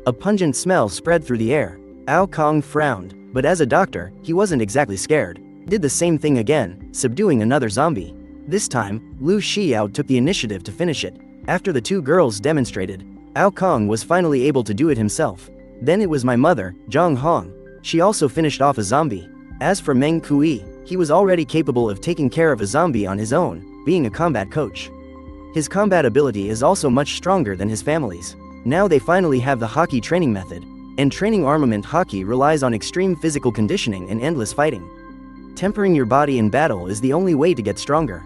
A pungent smell spread through the air. Ao Kong frowned, but as a doctor, he wasn't exactly scared. Did the same thing again, subduing another zombie. This time, Lu Xiao took the initiative to finish it. After the two girls demonstrated, Ao Kong was finally able to do it himself. Then it was my mother, Zhang Hong. She also finished off a zombie. As for Meng Kui, he was already capable of taking care of a zombie on his own, being a combat coach. His combat ability is also much stronger than his family's. Now they finally have the hockey training method, and training armament hockey relies on extreme physical conditioning and endless fighting. Tempering your body in battle is the only way to get stronger.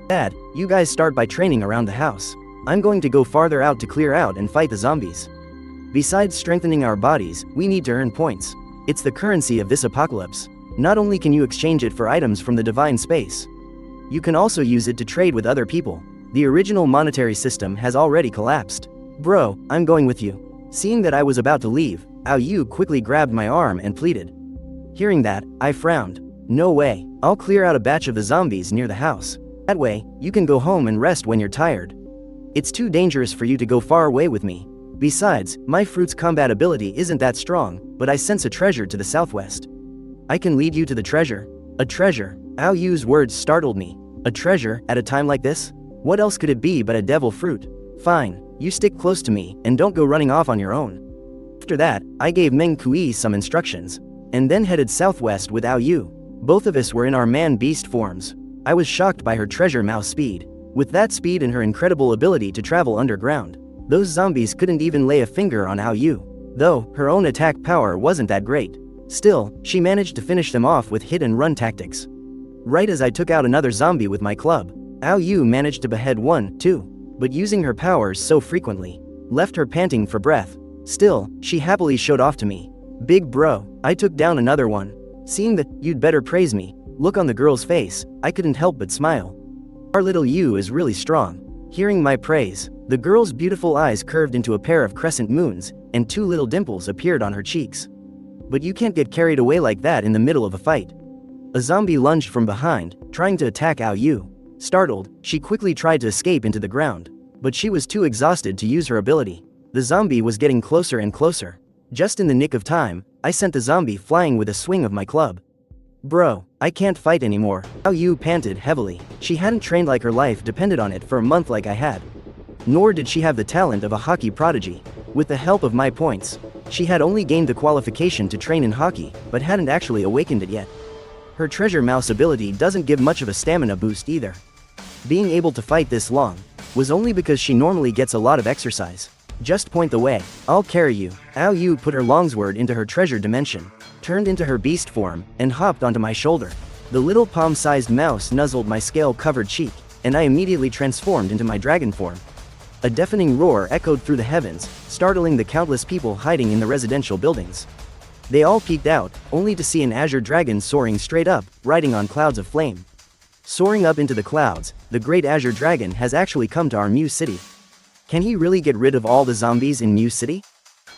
"Dad, you guys start by training around the house. I'm going to go farther out to clear out and fight the zombies. Besides strengthening our bodies, we need to earn points. It's the currency of this apocalypse. Not only can you exchange it for items from the divine space, you can also use it to trade with other people. The original monetary system has already collapsed. Bro, I'm going with you." Seeing that I was about to leave, Ao Yu quickly grabbed my arm and pleaded. Hearing that, I frowned. "No way, I'll clear out a batch of the zombies near the house. That way, you can go home and rest when you're tired. It's too dangerous for you to go far away with me. Besides, my fruit's combat ability isn't that strong, but I sense a treasure to the southwest. I can lead you to the treasure." "A treasure?" Ao Yu's words startled me. "A treasure, at a time like this? What else could it be but a devil fruit?" "Fine, you stick close to me, and don't go running off on your own." After that, I gave Meng Kui some instructions, and then headed southwest with Ao Yu. Both of us were in our man-beast forms. I was shocked by her treasure mouse speed. With that speed and her incredible ability to travel underground, those zombies couldn't even lay a finger on Ao Yu. Though, her own attack power wasn't that great. Still, she managed to finish them off with hit-and-run tactics. Right as I took out another zombie with my club, Ao Yu managed to behead one, too, but using her powers so frequently, left her panting for breath. Still, she happily showed off to me. "Big bro, I took down another one." Seeing that, "You'd better praise me," look on the girl's face, I couldn't help but smile. Our little Yu is really strong. Hearing my praise, the girl's beautiful eyes curved into a pair of crescent moons, and two little dimples appeared on her cheeks. "But you can't get carried away like that in the middle of a fight." A zombie lunged from behind, trying to attack Ao Yu. Startled, she quickly tried to escape into the ground, but she was too exhausted to use her ability. The zombie was getting closer and closer. Just in the nick of time, I sent the zombie flying with a swing of my club. "Bro, I can't fight anymore." Ao Yu panted heavily. She hadn't trained like her life depended on it for a month like I had. Nor did she have the talent of a hockey prodigy. With the help of my points, she had only gained the qualification to train in hockey, but hadn't actually awakened it yet. Her treasure mouse ability doesn't give much of a stamina boost either. Being able to fight this long was only because she normally gets a lot of exercise. "Just point the way, I'll carry you." Ao Yu put her longsword into her treasure dimension, turned into her beast form, and hopped onto my shoulder. The little palm-sized mouse nuzzled my scale-covered cheek, and I immediately transformed into my dragon form. A deafening roar echoed through the heavens, startling the countless people hiding in the residential buildings. They all peeked out, only to see an azure dragon soaring straight up, riding on clouds of flame. Soaring up into the clouds, the great azure dragon has actually come to our Mu City. Can he really get rid of all the zombies in Mu City?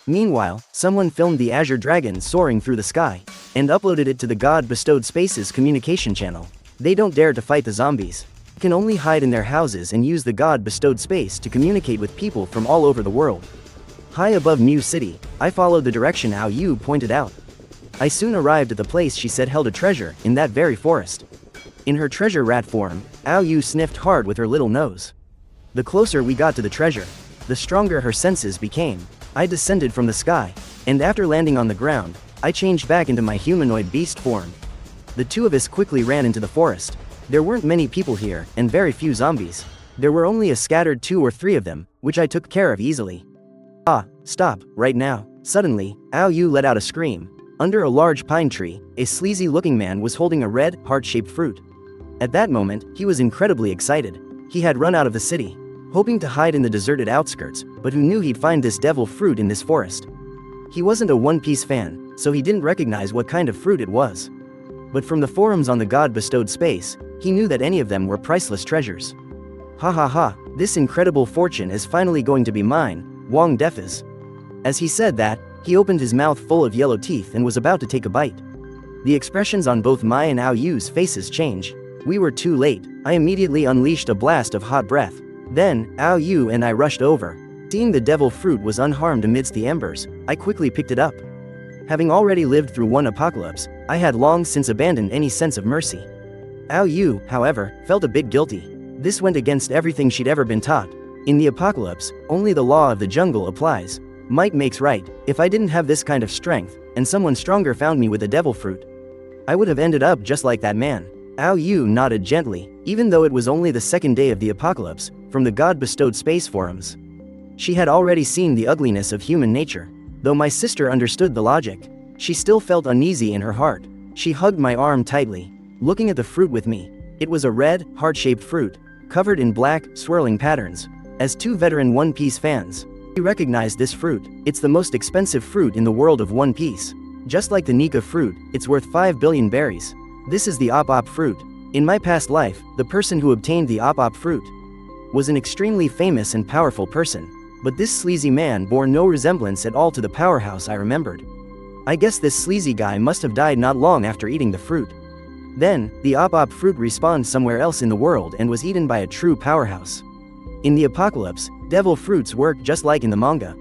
Meanwhile, someone filmed the azure dragon soaring through the sky, and uploaded it to the God-bestowed Space's communication channel. They don't dare to fight the zombies. They can only hide in their houses and use the God-bestowed space to communicate with people from all over the world. High above Mu City, I followed the direction Ao Yu pointed out. I soon arrived at the place she said held a treasure, in that very forest. In her treasure rat form, Ao Yu sniffed hard with her little nose. The closer we got to the treasure, the stronger her senses became. I descended from the sky, and after landing on the ground, I changed back into my humanoid beast form. The two of us quickly ran into the forest. There weren't many people here, and very few zombies. There were only a scattered 2 or 3 of them, which I took care of easily. "Ah, stop, right now." Suddenly, Ao Yu let out a scream. Under a large pine tree, a sleazy-looking man was holding a red, heart-shaped fruit. At that moment, he was incredibly excited. He had run out of the city, hoping to hide in the deserted outskirts, but who knew he'd find this devil fruit in this forest? He wasn't a One Piece fan, so he didn't recognize what kind of fruit it was. But from the forums on the God-bestowed space, he knew that any of them were priceless treasures. Ha ha ha, this incredible fortune is finally going to be mine, Wang Defas. As he said that, he opened his mouth full of yellow teeth and was about to take a bite. The expressions on both Mai and Ao Yu's faces changed. We were too late. I immediately unleashed a blast of hot breath. Then, Ao Yu and I rushed over. Seeing the devil fruit was unharmed amidst the embers, I quickly picked it up. Having already lived through one apocalypse, I had long since abandoned any sense of mercy. Ao Yu, however, felt a bit guilty. This went against everything she'd ever been taught. In the apocalypse, only the law of the jungle applies. Might makes right. If I didn't have this kind of strength, and someone stronger found me with a devil fruit, I would have ended up just like that man. Ao Yu nodded gently, even though it was only the second day of the apocalypse, from the God-bestowed space forums. She had already seen the ugliness of human nature. Though my sister understood the logic, she still felt uneasy in her heart. She hugged my arm tightly, looking at the fruit with me. It was a red, heart-shaped fruit, covered in black, swirling patterns. As two veteran One Piece fans, we recognized this fruit. It's the most expensive fruit in the world of One Piece. Just like the Nika fruit, it's worth 5 billion berries. This is the OPOP fruit. In my past life, the person who obtained the OPOP fruit was an extremely famous and powerful person. But this sleazy man bore no resemblance at all to the powerhouse I remembered. I guess this sleazy guy must have died not long after eating the fruit. Then, the OPOP fruit respawned somewhere else in the world and was eaten by a true powerhouse. In the apocalypse, devil fruits work just like in the manga.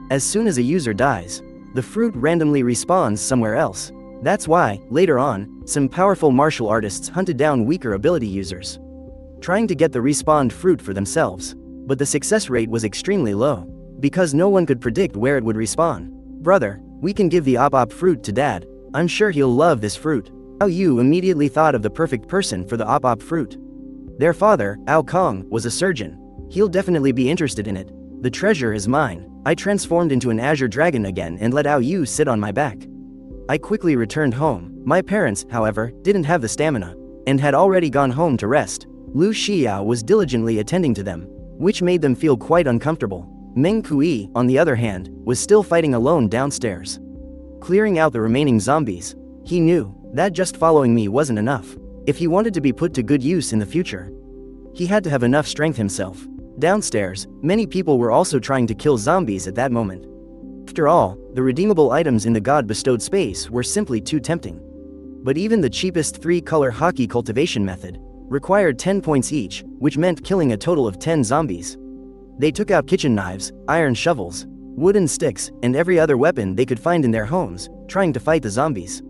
As soon as a user dies, the fruit randomly respawns somewhere else. That's why, later on, some powerful martial artists hunted down weaker ability users, trying to get the respawned fruit for themselves. But the success rate was extremely low, because no one could predict where it would respawn. Brother, we can give the OPOP fruit to Dad. I'm sure he'll love this fruit. Ao Yu immediately thought of the perfect person for the OPOP fruit. Their father, Ao Kong, was a surgeon. He'll definitely be interested in it. The treasure is mine. I transformed into an azure dragon again and let Ao Yu sit on my back. I quickly returned home. My parents, however, didn't have the stamina, and had already gone home to rest. Lu Xiao was diligently attending to them, which made them feel quite uncomfortable. Meng Kui, on the other hand, was still fighting alone downstairs, clearing out the remaining zombies. He knew that just following me wasn't enough. If he wanted to be put to good use in the future, he had to have enough strength himself. Downstairs, many people were also trying to kill zombies at that moment. After all, the redeemable items in the God-bestowed space were simply too tempting. But even the cheapest 3-color hockey cultivation method required 10 points each, which meant killing a total of 10 zombies. They took out kitchen knives, iron shovels, wooden sticks, and every other weapon they could find in their homes, trying to fight the zombies.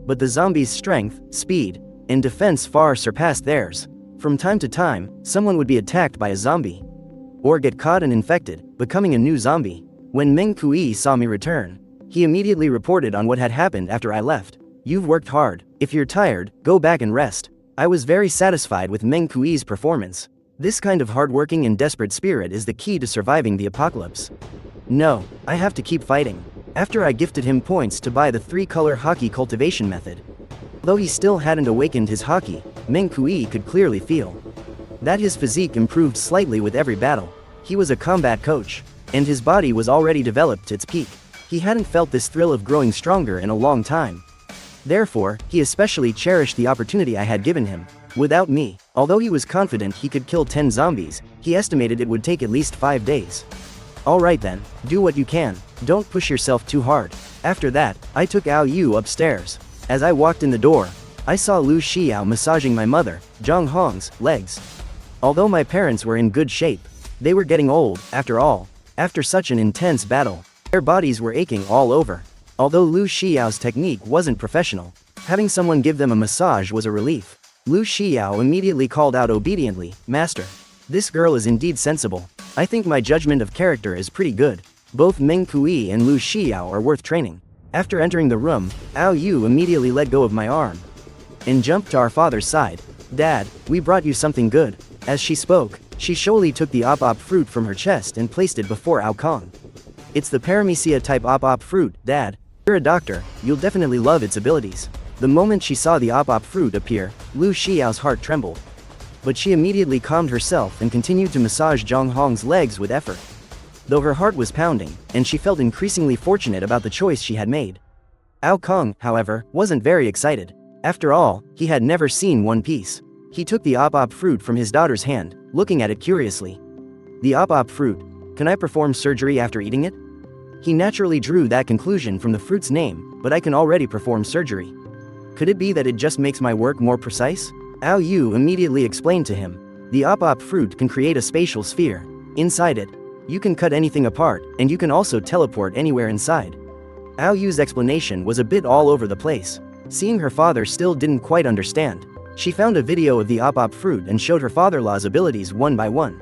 But the zombies' strength, speed, and defense far surpassed theirs. From time to time, someone would be attacked by a zombie, or get caught and infected, becoming a new zombie. When Meng Kui saw me return, he immediately reported on what had happened after I left. You've worked hard. If you're tired, go back and rest. I was very satisfied with Meng Kui's performance. This kind of hardworking and desperate spirit is the key to surviving the apocalypse. No, I have to keep fighting. After I gifted him points to buy the 3-color hockey cultivation method. Though he still hadn't awakened his hockey, Meng Kui could clearly feel that his physique improved slightly with every battle. He was a combat coach, and his body was already developed to its peak. He hadn't felt this thrill of growing stronger in a long time. Therefore, he especially cherished the opportunity I had given him. Without me, although he was confident he could kill 10 zombies, he estimated it would take at least 5 days. Alright then, do what you can. Don't push yourself too hard. After that, I took Ao Yu upstairs. As I walked in the door, I saw Lu Xiao massaging my mother, Zhang Hong's, legs. Although my parents were in good shape, they were getting old, after all. After such an intense battle, their bodies were aching all over. Although Lu Xiao's technique wasn't professional, having someone give them a massage was a relief. Lu Xiao immediately called out obediently, "Master, this girl is indeed sensible. I think my judgment of character is pretty good. Both Meng Kui and Lu Xiao are worth training." After entering the room, Ao Yu immediately let go of my arm and jumped to our father's side. "Dad, we brought you something good." As she spoke, she showily took the OPOP fruit from her chest and placed it before Ao Kong. "It's the Paramecia type OPOP fruit, Dad. You're a doctor, you'll definitely love its abilities." The moment she saw the OPOP fruit appear, Lu Xiao's heart trembled. But she immediately calmed herself and continued to massage Zhang Hong's legs with effort. Though her heart was pounding, and she felt increasingly fortunate about the choice she had made. Ao Kong, however, wasn't very excited. After all, he had never seen One Piece. He took the OPOP fruit from his daughter's hand, looking at it curiously. The OPOP fruit, can I perform surgery after eating it? He naturally drew that conclusion from the fruit's name, but I can already perform surgery. Could it be that it just makes my work more precise? Ao Yu immediately explained to him. The OPOP fruit can create a spatial sphere. Inside it, you can cut anything apart, and you can also teleport anywhere inside. Ao Yu's explanation was a bit all over the place. Seeing her father still didn't quite understand, she found a video of the OPOP fruit and showed her father-in-law's abilities one by one.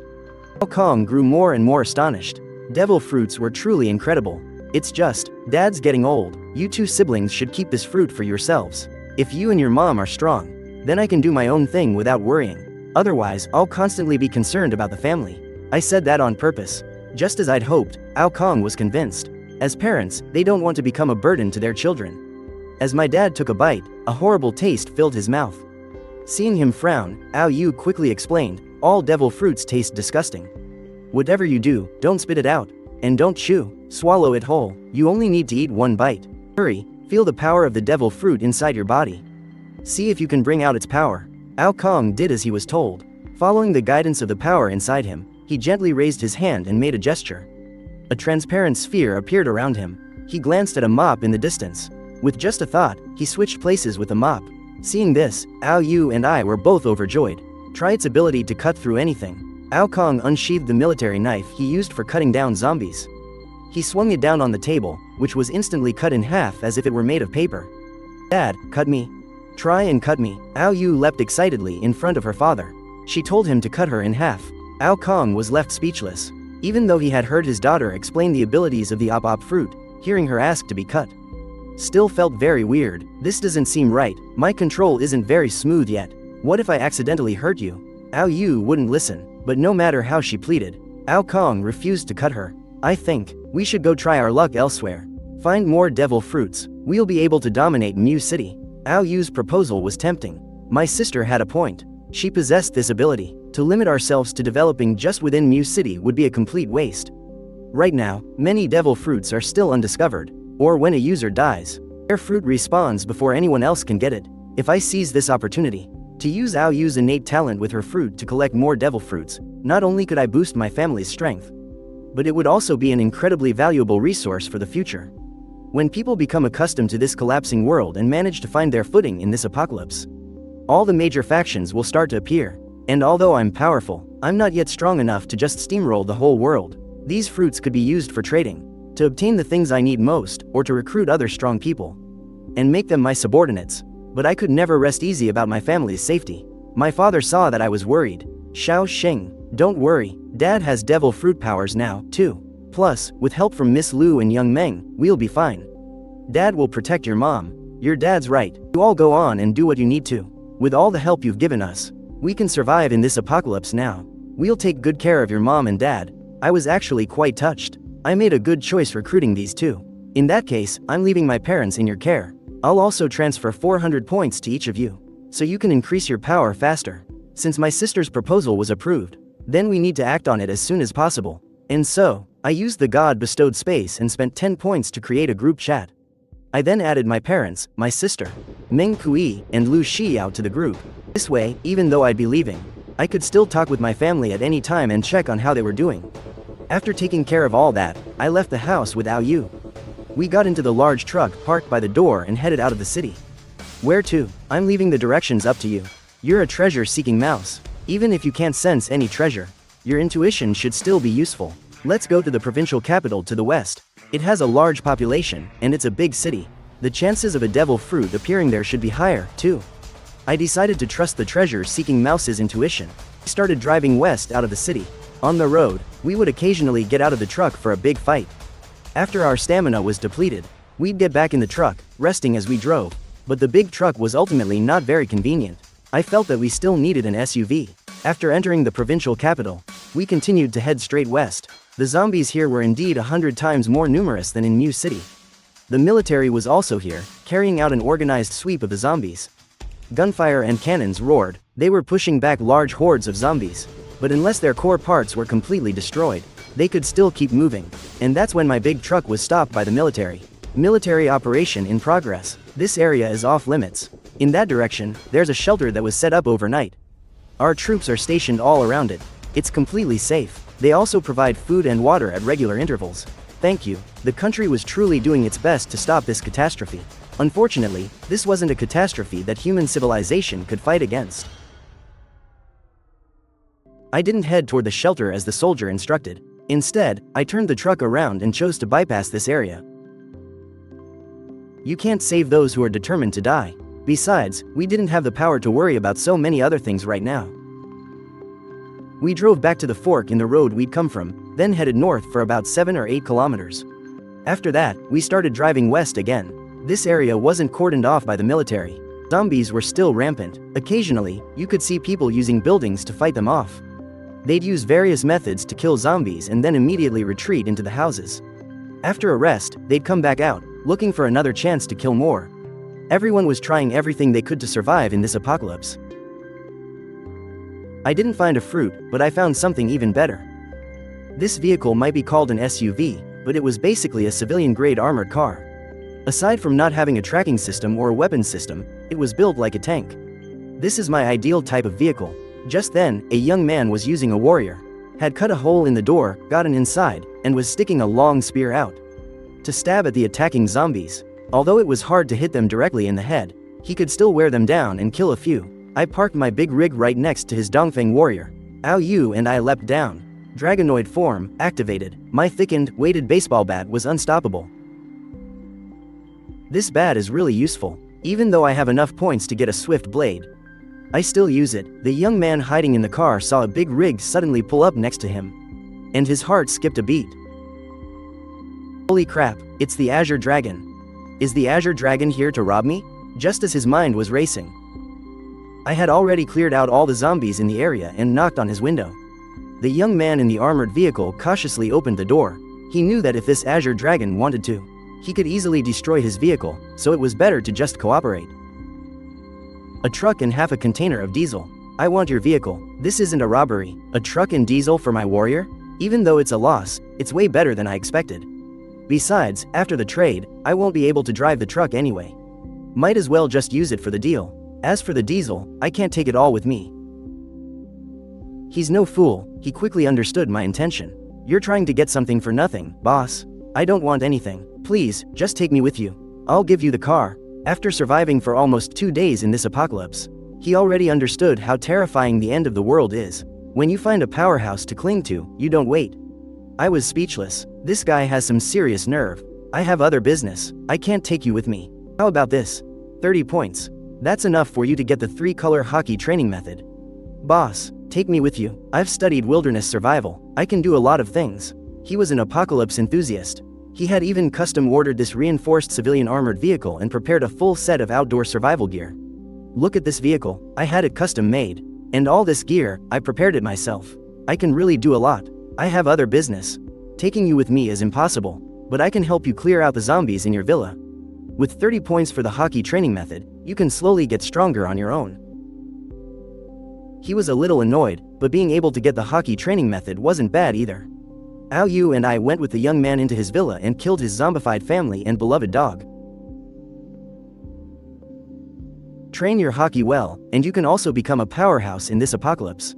Ao Kong grew more and more astonished. Devil fruits were truly incredible. It's just, Dad's getting old, you two siblings should keep this fruit for yourselves. If you and your mom are strong, then I can do my own thing without worrying. Otherwise, I'll constantly be concerned about the family. I said that on purpose. Just as I'd hoped, Ao Kong was convinced. As parents, they don't want to become a burden to their children. As my dad took a bite, a horrible taste filled his mouth. Seeing him frown, Ao Yu quickly explained, all devil fruits taste disgusting. Whatever you do, don't spit it out. And don't chew, swallow it whole, you only need to eat one bite. Hurry, feel the power of the devil fruit inside your body. See if you can bring out its power. Ao Kong did as he was told. Following the guidance of the power inside him, he gently raised his hand and made a gesture. A transparent sphere appeared around him. He glanced at a mop in the distance. With just a thought, he switched places with the mop. Seeing this, Ao Yu and I were both overjoyed. Try its ability to cut through anything. Ao Kong unsheathed the military knife he used for cutting down zombies. He swung it down on the table, which was instantly cut in half as if it were made of paper. Dad, cut me. Try and cut me. Ao Yu leapt excitedly in front of her father. She told him to cut her in half. Ao Kong was left speechless. Even though he had heard his daughter explain the abilities of the OPOP fruit, hearing her ask to be cut still felt very weird. This doesn't seem right, my control isn't very smooth yet. What if I accidentally hurt you? Ao Yu wouldn't listen, but no matter how she pleaded, Ao Kong refused to cut her. I think we should go try our luck elsewhere. Find more devil fruits, we'll be able to dominate Mu City. Ao Yu's proposal was tempting. My sister had a point. She possessed this ability. To limit ourselves to developing just within Mu City would be a complete waste. Right now, many devil fruits are still undiscovered, or when a user dies, their fruit respawns before anyone else can get it. If I seize this opportunity to use Ao Yu's innate talent with her fruit to collect more devil fruits, not only could I boost my family's strength, but it would also be an incredibly valuable resource for the future. When people become accustomed to this collapsing world and manage to find their footing in this apocalypse, all the major factions will start to appear. And although I'm powerful, I'm not yet strong enough to just steamroll the whole world. These fruits could be used for trading, to obtain the things I need most, or to recruit other strong people, and make them my subordinates. But I could never rest easy about my family's safety. My father saw that I was worried. Xiao Xing, don't worry, Dad has devil fruit powers now, too. Plus, with help from Miss Lu and young Meng, we'll be fine. Dad will protect your mom. Your dad's right. You all go on and do what you need to. With all the help you've given us, we can survive in this apocalypse now. We'll take good care of your mom and dad. I was actually quite touched. I made a good choice recruiting these two. In that case, I'm leaving my parents in your care. I'll also transfer 400 points to each of you, so you can increase your power faster. Since my sister's proposal was approved, then we need to act on it as soon as possible. And so, I used the God-bestowed space and spent 10 points to create a group chat. I then added my parents, my sister, Meng Kui, and Lu Xiao to the group. This way, even though I'd be leaving, I could still talk with my family at any time and check on how they were doing. After taking care of all that, I left the house with Ao Yu. We got into the large truck parked by the door and headed out of the city. Where to? I'm leaving the directions up to you. You're a treasure-seeking mouse. Even if you can't sense any treasure, your intuition should still be useful. Let's go to the provincial capital to the west. It has a large population, and it's a big city. The chances of a devil fruit appearing there should be higher, too. I decided to trust the treasure-seeking mouse's intuition. I started driving west out of the city. On the road, we would occasionally get out of the truck for a big fight. After our stamina was depleted, we'd get back in the truck, resting as we drove. But the big truck was ultimately not very convenient. I felt that we still needed an SUV. After entering the provincial capital, we continued to head straight west. The zombies here were indeed 100 times more numerous than in Mu City. The military was also here, carrying out an organized sweep of the zombies. Gunfire and cannons roared. They were pushing back large hordes of zombies. But unless their core parts were completely destroyed, they could still keep moving. And that's when my big truck was stopped by the military. Military operation in progress. This area is off limits. In that direction, there's a shelter that was set up overnight. Our troops are stationed all around it. It's completely safe. They also provide food and water at regular intervals. Thank you. The country was truly doing its best to stop this catastrophe. Unfortunately, this wasn't a catastrophe that human civilization could fight against. I didn't head toward the shelter as the soldier instructed. Instead, I turned the truck around and chose to bypass this area. You can't save those who are determined to die. Besides, we didn't have the power to worry about so many other things right now. We drove back to the fork in the road we'd come from, then headed north for about 7 or 8 kilometers. After that, we started driving west again. This area wasn't cordoned off by the military. Zombies were still rampant. Occasionally, you could see people using buildings to fight them off. They'd use various methods to kill zombies and then immediately retreat into the houses. After a rest, they'd come back out, looking for another chance to kill more. Everyone was trying everything they could to survive in this apocalypse. I didn't find a fruit, but I found something even better. This vehicle might be called an SUV, but it was basically a civilian-grade armored car. Aside from not having a tracking system or a weapons system, it was built like a tank. This is my ideal type of vehicle. Just then, a young man was using a warrior, had cut a hole in the door, gotten inside, and was sticking a long spear out to stab at the attacking zombies. Although it was hard to hit them directly in the head, he could still wear them down and kill a few. I parked my big rig right next to his Dongfeng warrior. Ao Yu and I leapt down. Dragonoid form activated. My thickened, weighted baseball bat was unstoppable. This bat is really useful. Even though I have enough points to get a swift blade, I still use it. The young man hiding in the car saw a big rig suddenly pull up next to him, and his heart skipped a beat. Holy crap, it's the Azure Dragon. Is the Azure Dragon here to rob me? Just as his mind was racing, I had already cleared out all the zombies in the area and knocked on his window. The young man in the armored vehicle cautiously opened the door. He knew that if this Azure Dragon wanted to, he could easily destroy his vehicle, so it was better to just cooperate. A truck and half a container of diesel. I want your vehicle. This isn't a robbery. A truck and diesel for my warrior? Even though it's a loss, it's way better than I expected. Besides, after the trade, I won't be able to drive the truck anyway. Might as well just use it for the deal. As for the diesel, I can't take it all with me. He's no fool. He quickly understood my intention. You're trying to get something for nothing, boss. I don't want anything. Please, just take me with you. I'll give you the car. After surviving for almost 2 days in this apocalypse, he already understood how terrifying the end of the world is. When you find a powerhouse to cling to, you don't wait. I was speechless. This guy has some serious nerve. I have other business. I can't take you with me. How about this? 30 points. That's enough for you to get the 3-color hockey training method. Boss, take me with you. I've studied wilderness survival. I can do a lot of things. He was an apocalypse enthusiast. He had even custom-ordered this reinforced civilian armored vehicle and prepared a full set of outdoor survival gear. Look at this vehicle. I had it custom-made. And all this gear, I prepared it myself. I can really do a lot. I have other business. Taking you with me is impossible, but I can help you clear out the zombies in your villa. With 30 points for the hockey training method, you can slowly get stronger on your own. He was a little annoyed, but being able to get the hockey training method wasn't bad either. Ao Yu and I went with the young man into his villa and killed his zombified family and beloved dog. Train your hockey well, and you can also become a powerhouse in this apocalypse.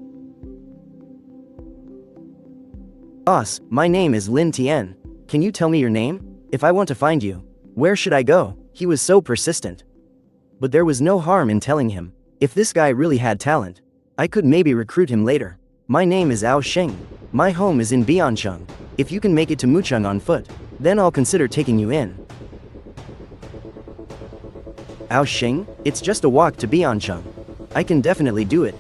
Boss, my name is Lin Tian. Can you tell me your name? If I want to find you, where should I go? He was so persistent. But there was no harm in telling him. If this guy really had talent, I could maybe recruit him later. My name is Ao Xing. My home is in Biancheng. If you can make it to Mucheng on foot, then I'll consider taking you in. Ao Xing, it's just a walk to Biancheng. I can definitely do it.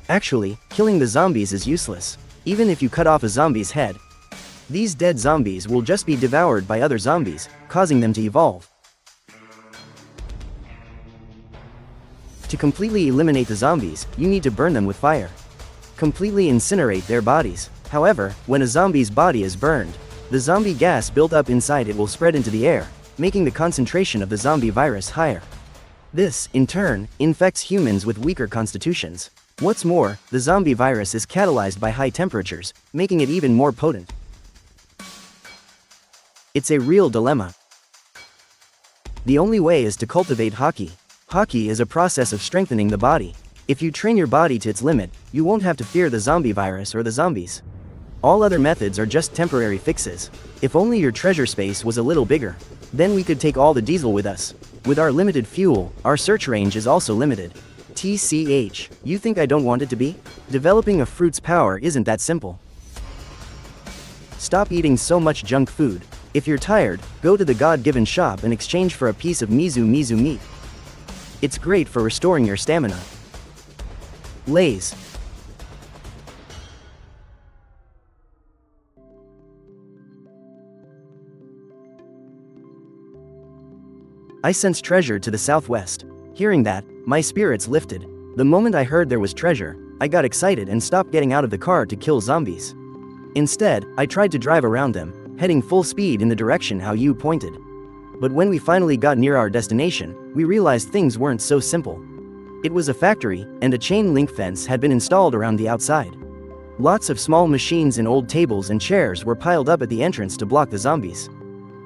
Actually, killing the zombies is useless. Even if you cut off a zombie's head, these dead zombies will just be devoured by other zombies, causing them to evolve. To completely eliminate the zombies, you need to burn them with fire. Completely incinerate their bodies. However, when a zombie's body is burned, the zombie gas built up inside it will spread into the air, making the concentration of the zombie virus higher. This, in turn, infects humans with weaker constitutions. What's more, the zombie virus is catalyzed by high temperatures, making it even more potent. It's a real dilemma. The only way is to cultivate hockey. Hockey is a process of strengthening the body. If you train your body to its limit, you won't have to fear the zombie virus or the zombies. All other methods are just temporary fixes. If only your treasure space was a little bigger. Then we could take all the diesel with us. With our limited fuel, our search range is also limited. TCH, you think I don't want it to be? Developing a fruit's power isn't that simple. Stop eating so much junk food. If you're tired, go to the God-given shop and exchange for a piece of mizu meat. It's great for restoring your stamina. Lays. I sensed treasure to the southwest. Hearing that, my spirits lifted. The moment I heard there was treasure, I got excited and stopped getting out of the car to kill zombies. Instead, I tried to drive around them, heading full speed in the direction how you pointed. But when we finally got near our destination, we realized things weren't so simple. It was a factory, and a chain link fence had been installed around the outside. Lots of small machines and old tables and chairs were piled up at the entrance to block the zombies.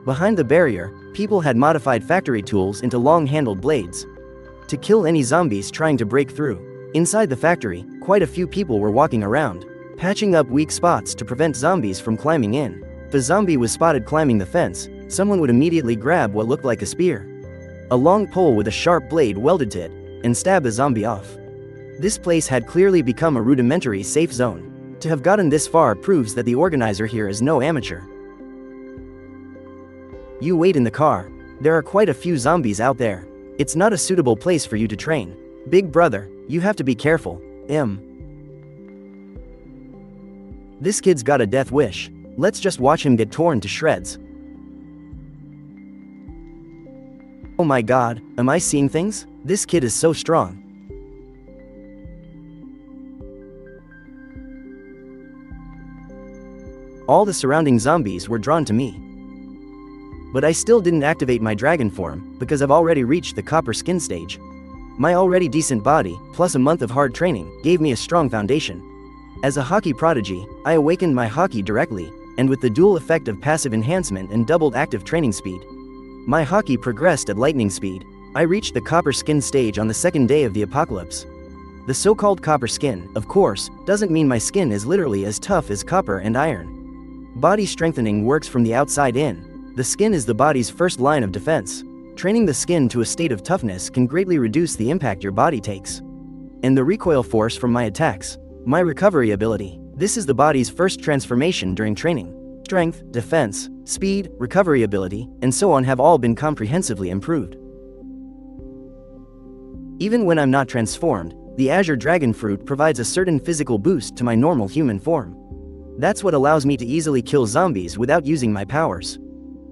Behind the barrier, people had modified factory tools into long-handled blades to kill any zombies trying to break through. Inside the factory, quite a few people were walking around, patching up weak spots to prevent zombies from climbing in. If a zombie was spotted climbing the fence, someone would immediately grab what looked like a spear, a long pole with a sharp blade welded to it, and stab the zombie off. This place had clearly become a rudimentary safe zone. To have gotten this far proves that the organizer here is no amateur. You wait in the car. There are quite a few zombies out there. It's not a suitable place for you to train. Big brother, you have to be careful. This kid's got a death wish. Let's just watch him get torn to shreds. Oh my god, am I seeing things? This kid is so strong. All the surrounding zombies were drawn to me. But I still didn't activate my dragon form, because I've already reached the copper skin stage. My already decent body, plus a month of hard training, gave me a strong foundation. As a hockey prodigy, I awakened my hockey directly, and with the dual effect of passive enhancement and doubled active training speed, my hockey progressed at lightning speed. I reached the copper skin stage on the second day of the apocalypse. The so-called copper skin, of course, doesn't mean my skin is literally as tough as copper and iron. Body strengthening works from the outside in. The skin is the body's first line of defense. Training the skin to a state of toughness can greatly reduce the impact your body takes, and the recoil force from my attacks. My recovery ability. This is the body's first transformation during training. Strength, defense, speed, recovery ability, and so on have all been comprehensively improved. Even when I'm not transformed, the Azure Dragon Fruit provides a certain physical boost to my normal human form. That's what allows me to easily kill zombies without using my powers.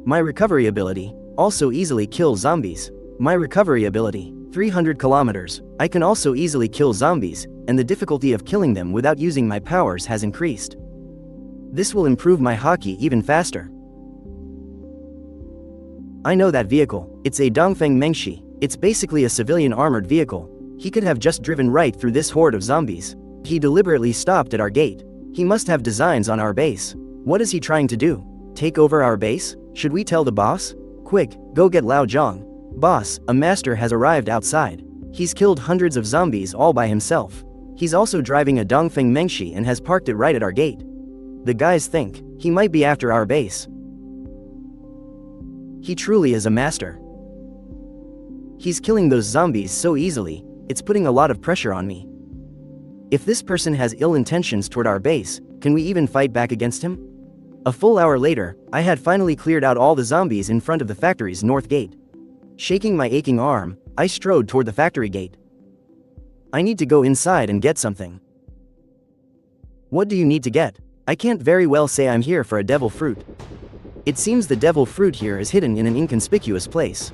My recovery ability also easily kills zombies. My recovery ability, 300 kilometers. I can also easily kill zombies, and the difficulty of killing them without using my powers has increased. This will improve my hockey even faster. I know that vehicle. It's a Dongfeng Mengshi. It's basically a civilian armored vehicle. He could have just driven right through this horde of zombies. He deliberately stopped at our gate. He must have designs on our base. What is he trying to do? Take over our base? Should we tell the boss? Quick, go get Lao Zhang. Boss, a master has arrived outside. He's killed hundreds of zombies all by himself. He's also driving a Dongfeng Mengshi and has parked it right at our gate. The guys think he might be after our base. He truly is a master. He's killing those zombies so easily, it's putting a lot of pressure on me. If this person has ill intentions toward our base, can we even fight back against him? A full hour later, I had finally cleared out all the zombies in front of the factory's north gate. Shaking my aching arm, I strode toward the factory gate. I need to go inside and get something. What do you need to get? I can't very well say I'm here for a devil fruit. It seems the devil fruit here is hidden in an inconspicuous place.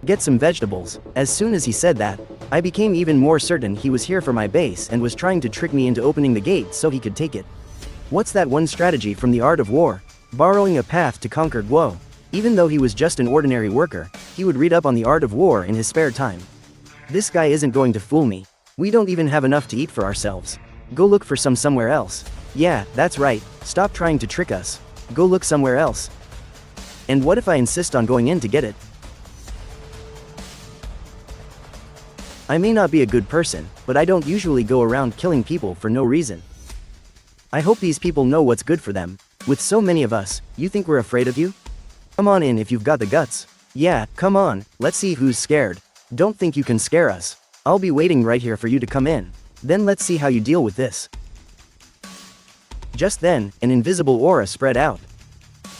Get some vegetables. As soon as he said that, I became even more certain he was here for my base and was trying to trick me into opening the gate so he could take it. What's that one strategy from the Art of War? Borrowing a path to conquer Guo. Even though he was just an ordinary worker, he would read up on the Art of War in his spare time. This guy isn't going to fool me. We don't even have enough to eat for ourselves. Go look for some somewhere else. Yeah, that's right, stop trying to trick us. Go look somewhere else. And what if I insist on going in to get it? I may not be a good person, but I don't usually go around killing people for no reason. I hope these people know what's good for them. With so many of us, you think we're afraid of you? Come on in if you've got the guts. Yeah, come on, let's see who's scared. Don't think you can scare us. I'll be waiting right here for you to come in. Then let's see how you deal with this. Just then, an invisible aura spread out.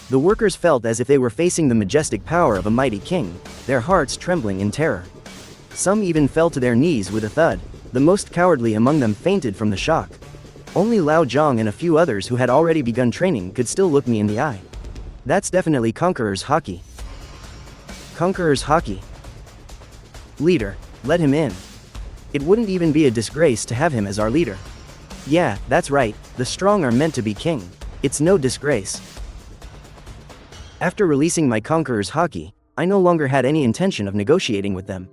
The workers felt as if they were facing the majestic power of a mighty king, their hearts trembling in terror. Some even fell to their knees with a thud. The most cowardly among them fainted from the shock. Only Lao Zhang and a few others who had already begun training could still look me in the eye. That's definitely Conqueror's Hockey. Conqueror's Hockey. Leader, let him in. It wouldn't even be a disgrace to have him as our leader. Yeah, that's right, the strong are meant to be king. It's no disgrace. After releasing my Conqueror's Hockey, I no longer had any intention of negotiating with them.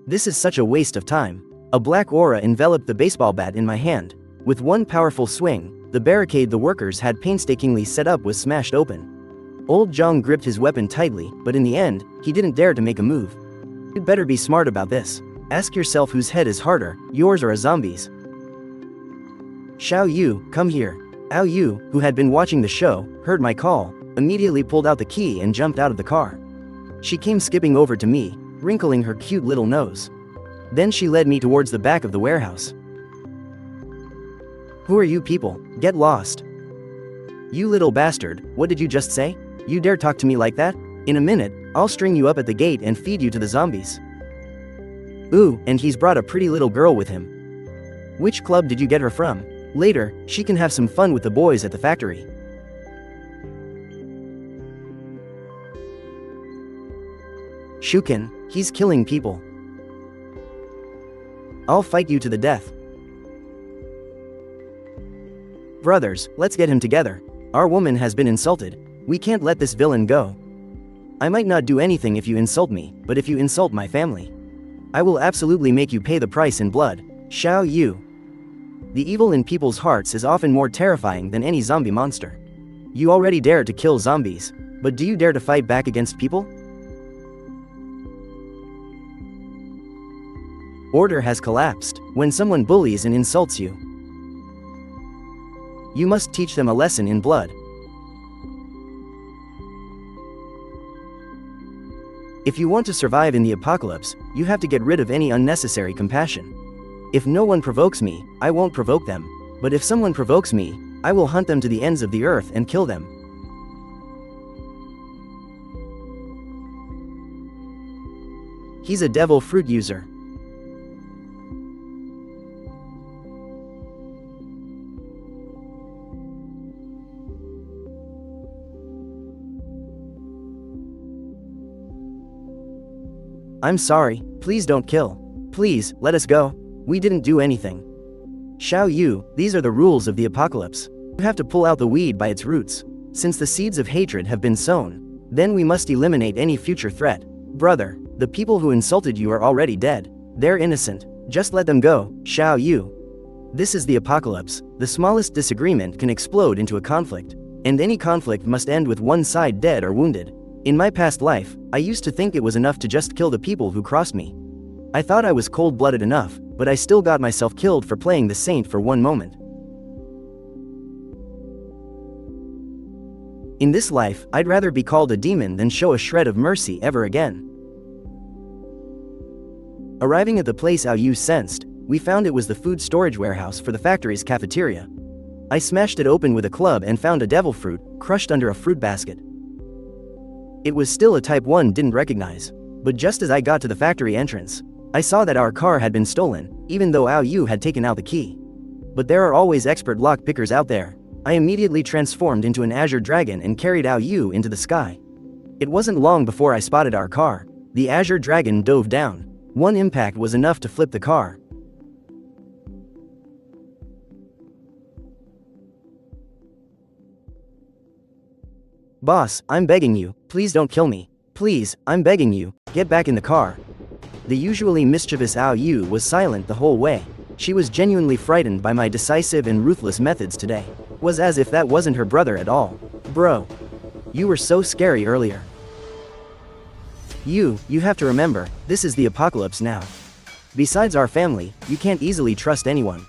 This is such a waste of time. A black aura enveloped the baseball bat in my hand. With one powerful swing, the barricade the workers had painstakingly set up was smashed open. Old Zhang gripped his weapon tightly, but in the end, he didn't dare to make a move. You'd better be smart about this. Ask yourself whose head is harder, yours or a zombie's. Xiao Yu, come here. Ao Yu, who had been watching the show, heard my call, immediately pulled out the key and jumped out of the car. She came skipping over to me, wrinkling her cute little nose. Then she led me towards the back of the warehouse. Who are you people? Get lost. You little bastard, what did you just say? You dare talk to me like that? In a minute, I'll string you up at the gate and feed you to the zombies. Ooh, and he's brought a pretty little girl with him. Which club did you get her from? Later, she can have some fun with the boys at the factory. Shukin, he's killing people. I'll fight you to the death. Brothers, let's get him together. Our woman has been insulted. We can't let this villain go. I might not do anything if you insult me, but if you insult my family, I will absolutely make you pay the price in blood. Xiao Yu. The evil in people's hearts is often more terrifying than any zombie monster. You already dare to kill zombies, but do you dare to fight back against people? Order has collapsed. When someone bullies and insults you, you must teach them a lesson in blood. If you want to survive in the apocalypse, you have to get rid of any unnecessary compassion. If no one provokes me, I won't provoke them. But if someone provokes me, I will hunt them to the ends of the earth and kill them. He's a devil fruit user. I'm sorry, please don't kill. Please, let us go. We didn't do anything. Xiao Yu, these are the rules of the apocalypse. You have to pull out the weed by its roots. Since the seeds of hatred have been sown, then we must eliminate any future threat. Brother, the people who insulted you are already dead. They're innocent. Just let them go, Xiao Yu. This is the apocalypse. The smallest disagreement can explode into a conflict. And any conflict must end with one side dead or wounded. In my past life, I used to think it was enough to just kill the people who crossed me. I thought I was cold-blooded enough, but I still got myself killed for playing the saint for one moment. In this life, I'd rather be called a demon than show a shred of mercy ever again. Arriving at the place Ao Yu sensed, we found it was the food storage warehouse for the factory's cafeteria. I smashed it open with a club and found a devil fruit, crushed under a fruit basket. It was still a Type 1 didn't recognize. But just as I got to the factory entrance, I saw that our car had been stolen, even though Ao Yu had taken out the key. But there are always expert lock pickers out there. I immediately transformed into an azure dragon and carried Ao Yu into the sky. It wasn't long before I spotted our car. The azure dragon dove down. One impact was enough to flip the car. Boss, I'm begging you, please don't kill me. Please, I'm begging you, get back in the car. The usually mischievous Ao Yu was silent the whole way. She was genuinely frightened by my decisive and ruthless methods today. Was as if that wasn't her brother at all. Bro. You were so scary earlier. You have to remember, this is the apocalypse now. Besides our family, you can't easily trust anyone.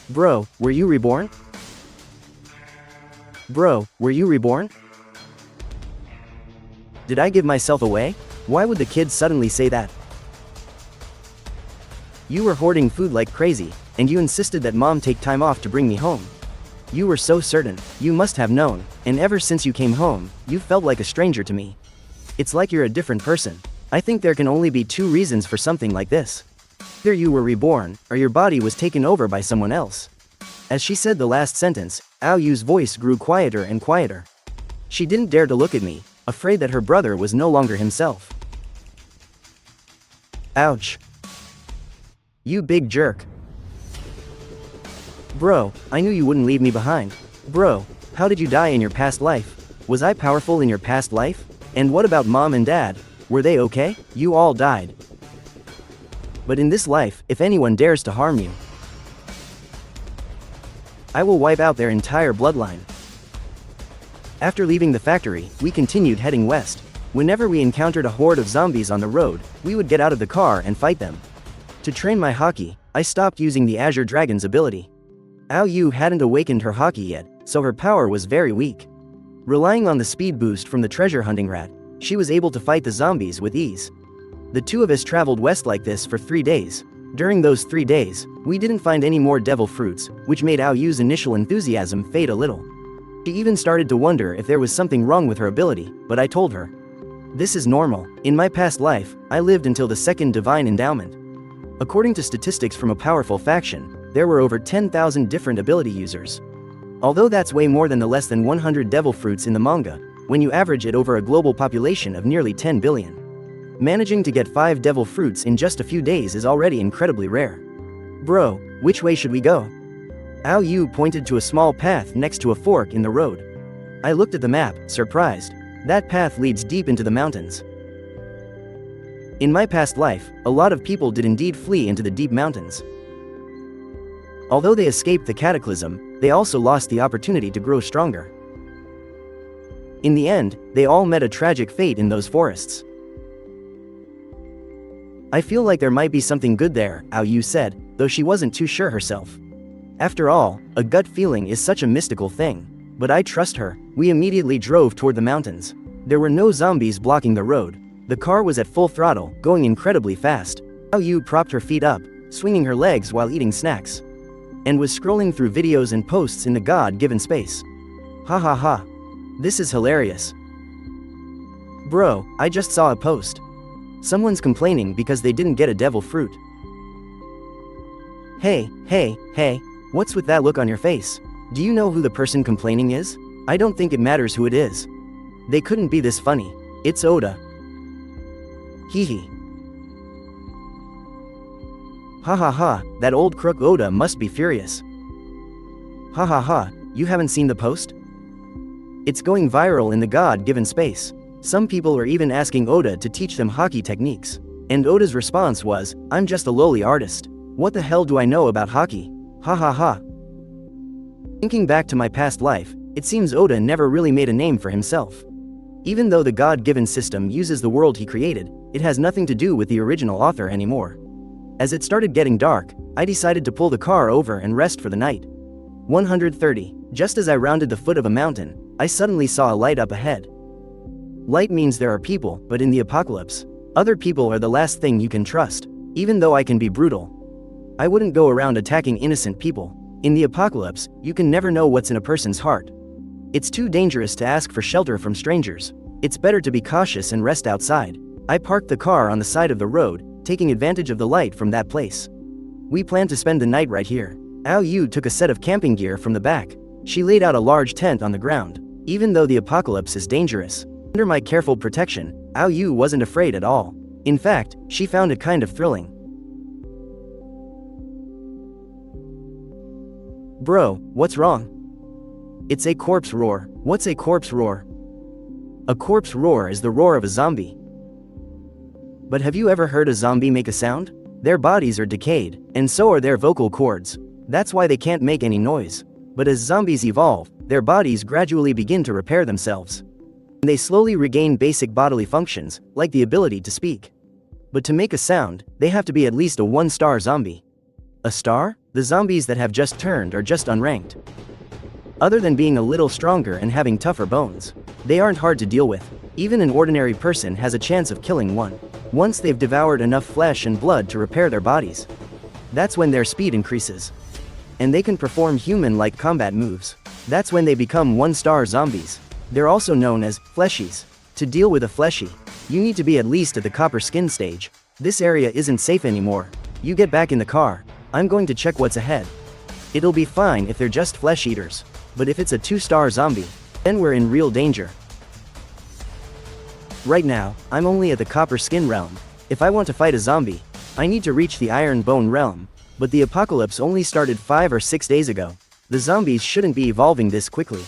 Bro, were you reborn? Bro, were you reborn? Did I give myself away? Why would the kid suddenly say that? You were hoarding food like crazy, and you insisted that mom take time off to bring me home. You were so certain, you must have known, and ever since you came home, you felt like a stranger to me. It's like you're a different person. I think there can only be two reasons for something like this. Either you were reborn, or your body was taken over by someone else. As she said the last sentence, Ao Yu's voice grew quieter and quieter. She didn't dare to look at me, afraid that her brother was no longer himself. Ouch. You big jerk. Bro, I knew you wouldn't leave me behind. Bro, how did you die in your past life? Was I powerful in your past life? And what about mom and dad? Were they okay? You all died. But in this life, if anyone dares to harm you, I will wipe out their entire bloodline. After leaving the factory, we continued heading west. Whenever we encountered a horde of zombies on the road, we would get out of the car and fight them. To train my hockey, I stopped using the Azure Dragon's ability. Ao Yu hadn't awakened her hockey yet, so her power was very weak. Relying on the speed boost from the treasure hunting rat, she was able to fight the zombies with ease. The two of us traveled west like this for 3 days. During those 3 days, we didn't find any more devil fruits, which made Ao Yu's initial enthusiasm fade a little. She even started to wonder if there was something wrong with her ability, but I told her, this is normal. In my past life, I lived until the second divine endowment. According to statistics from a powerful faction, there were over 10,000 different ability users. Although that's way more than the less than 100 devil fruits in the manga, when you average it over a global population of nearly 10 billion. Managing to get 5 devil fruits in just a few days is already incredibly rare. Bro, which way should we go? Ao Yu pointed to a small path next to a fork in the road. I looked at the map, surprised. That path leads deep into the mountains. In my past life, a lot of people did indeed flee into the deep mountains. Although they escaped the cataclysm, they also lost the opportunity to grow stronger. In the end, they all met a tragic fate in those forests. I feel like there might be something good there, Ao Yu said, though she wasn't too sure herself. After all, a gut feeling is such a mystical thing. But I trust her. We immediately drove toward the mountains. There were no zombies blocking the road. The car was at full throttle, going incredibly fast. Ao Yu propped her feet up, swinging her legs while eating snacks, and was scrolling through videos and posts in the God-given space. Ha ha ha. This is hilarious. Bro, I just saw a post. Someone's complaining because they didn't get a devil fruit. Hey, what's with that look on your face? Do you know who the person complaining is? I don't think it matters who it is. They couldn't be this funny. It's Oda. Hee hee. Ha ha ha, that old crook Oda must be furious. Ha ha ha, you haven't seen the post? It's going viral in the God-given space. Some people are even asking Oda to teach them hockey techniques. And Oda's response was, I'm just a lowly artist. What the hell do I know about hockey? Ha ha ha. Thinking back to my past life, it seems Oda never really made a name for himself. Even though the God-given system uses the world he created, it has nothing to do with the original author anymore. As it started getting dark, I decided to pull the car over and rest for the night. 130. Just as I rounded the foot of a mountain, I suddenly saw a light up ahead. Light means there are people, but in the apocalypse, other people are the last thing you can trust. Even though I can be brutal, I wouldn't go around attacking innocent people. In the apocalypse, you can never know what's in a person's heart. It's too dangerous to ask for shelter from strangers. It's better to be cautious and rest outside. I parked the car on the side of the road, taking advantage of the light from that place. We planned to spend the night right here. Ao Yu took a set of camping gear from the back. She laid out a large tent on the ground. Even though the apocalypse is dangerous, under my careful protection, Ao Yu wasn't afraid at all. In fact, she found it kind of thrilling. Bro, what's wrong? It's a corpse roar. What's a corpse roar? A corpse roar is the roar of a zombie. But have you ever heard a zombie make a sound? Their bodies are decayed, and so are their vocal cords. That's why they can't make any noise. But as zombies evolve, their bodies gradually begin to repair themselves. And they slowly regain basic bodily functions, like the ability to speak. But to make a sound, they have to be at least a 1-star zombie. A star? The zombies that have just turned are just unranked. Other than being a little stronger and having tougher bones, they aren't hard to deal with. Even an ordinary person has a chance of killing one, once they've devoured enough flesh and blood to repair their bodies. That's when their speed increases. And they can perform human-like combat moves. That's when they become 1-star zombies. They're also known as fleshies. To deal with a fleshie, you need to be at least at the copper skin stage. This area isn't safe anymore. You get back in the car. I'm going to check what's ahead. It'll be fine if they're just flesh eaters. But if it's a 2-star zombie, then we're in real danger. Right now, I'm only at the copper skin realm. If I want to fight a zombie, I need to reach the iron bone realm. But the apocalypse only started 5 or 6 days ago. The zombies shouldn't be evolving this quickly.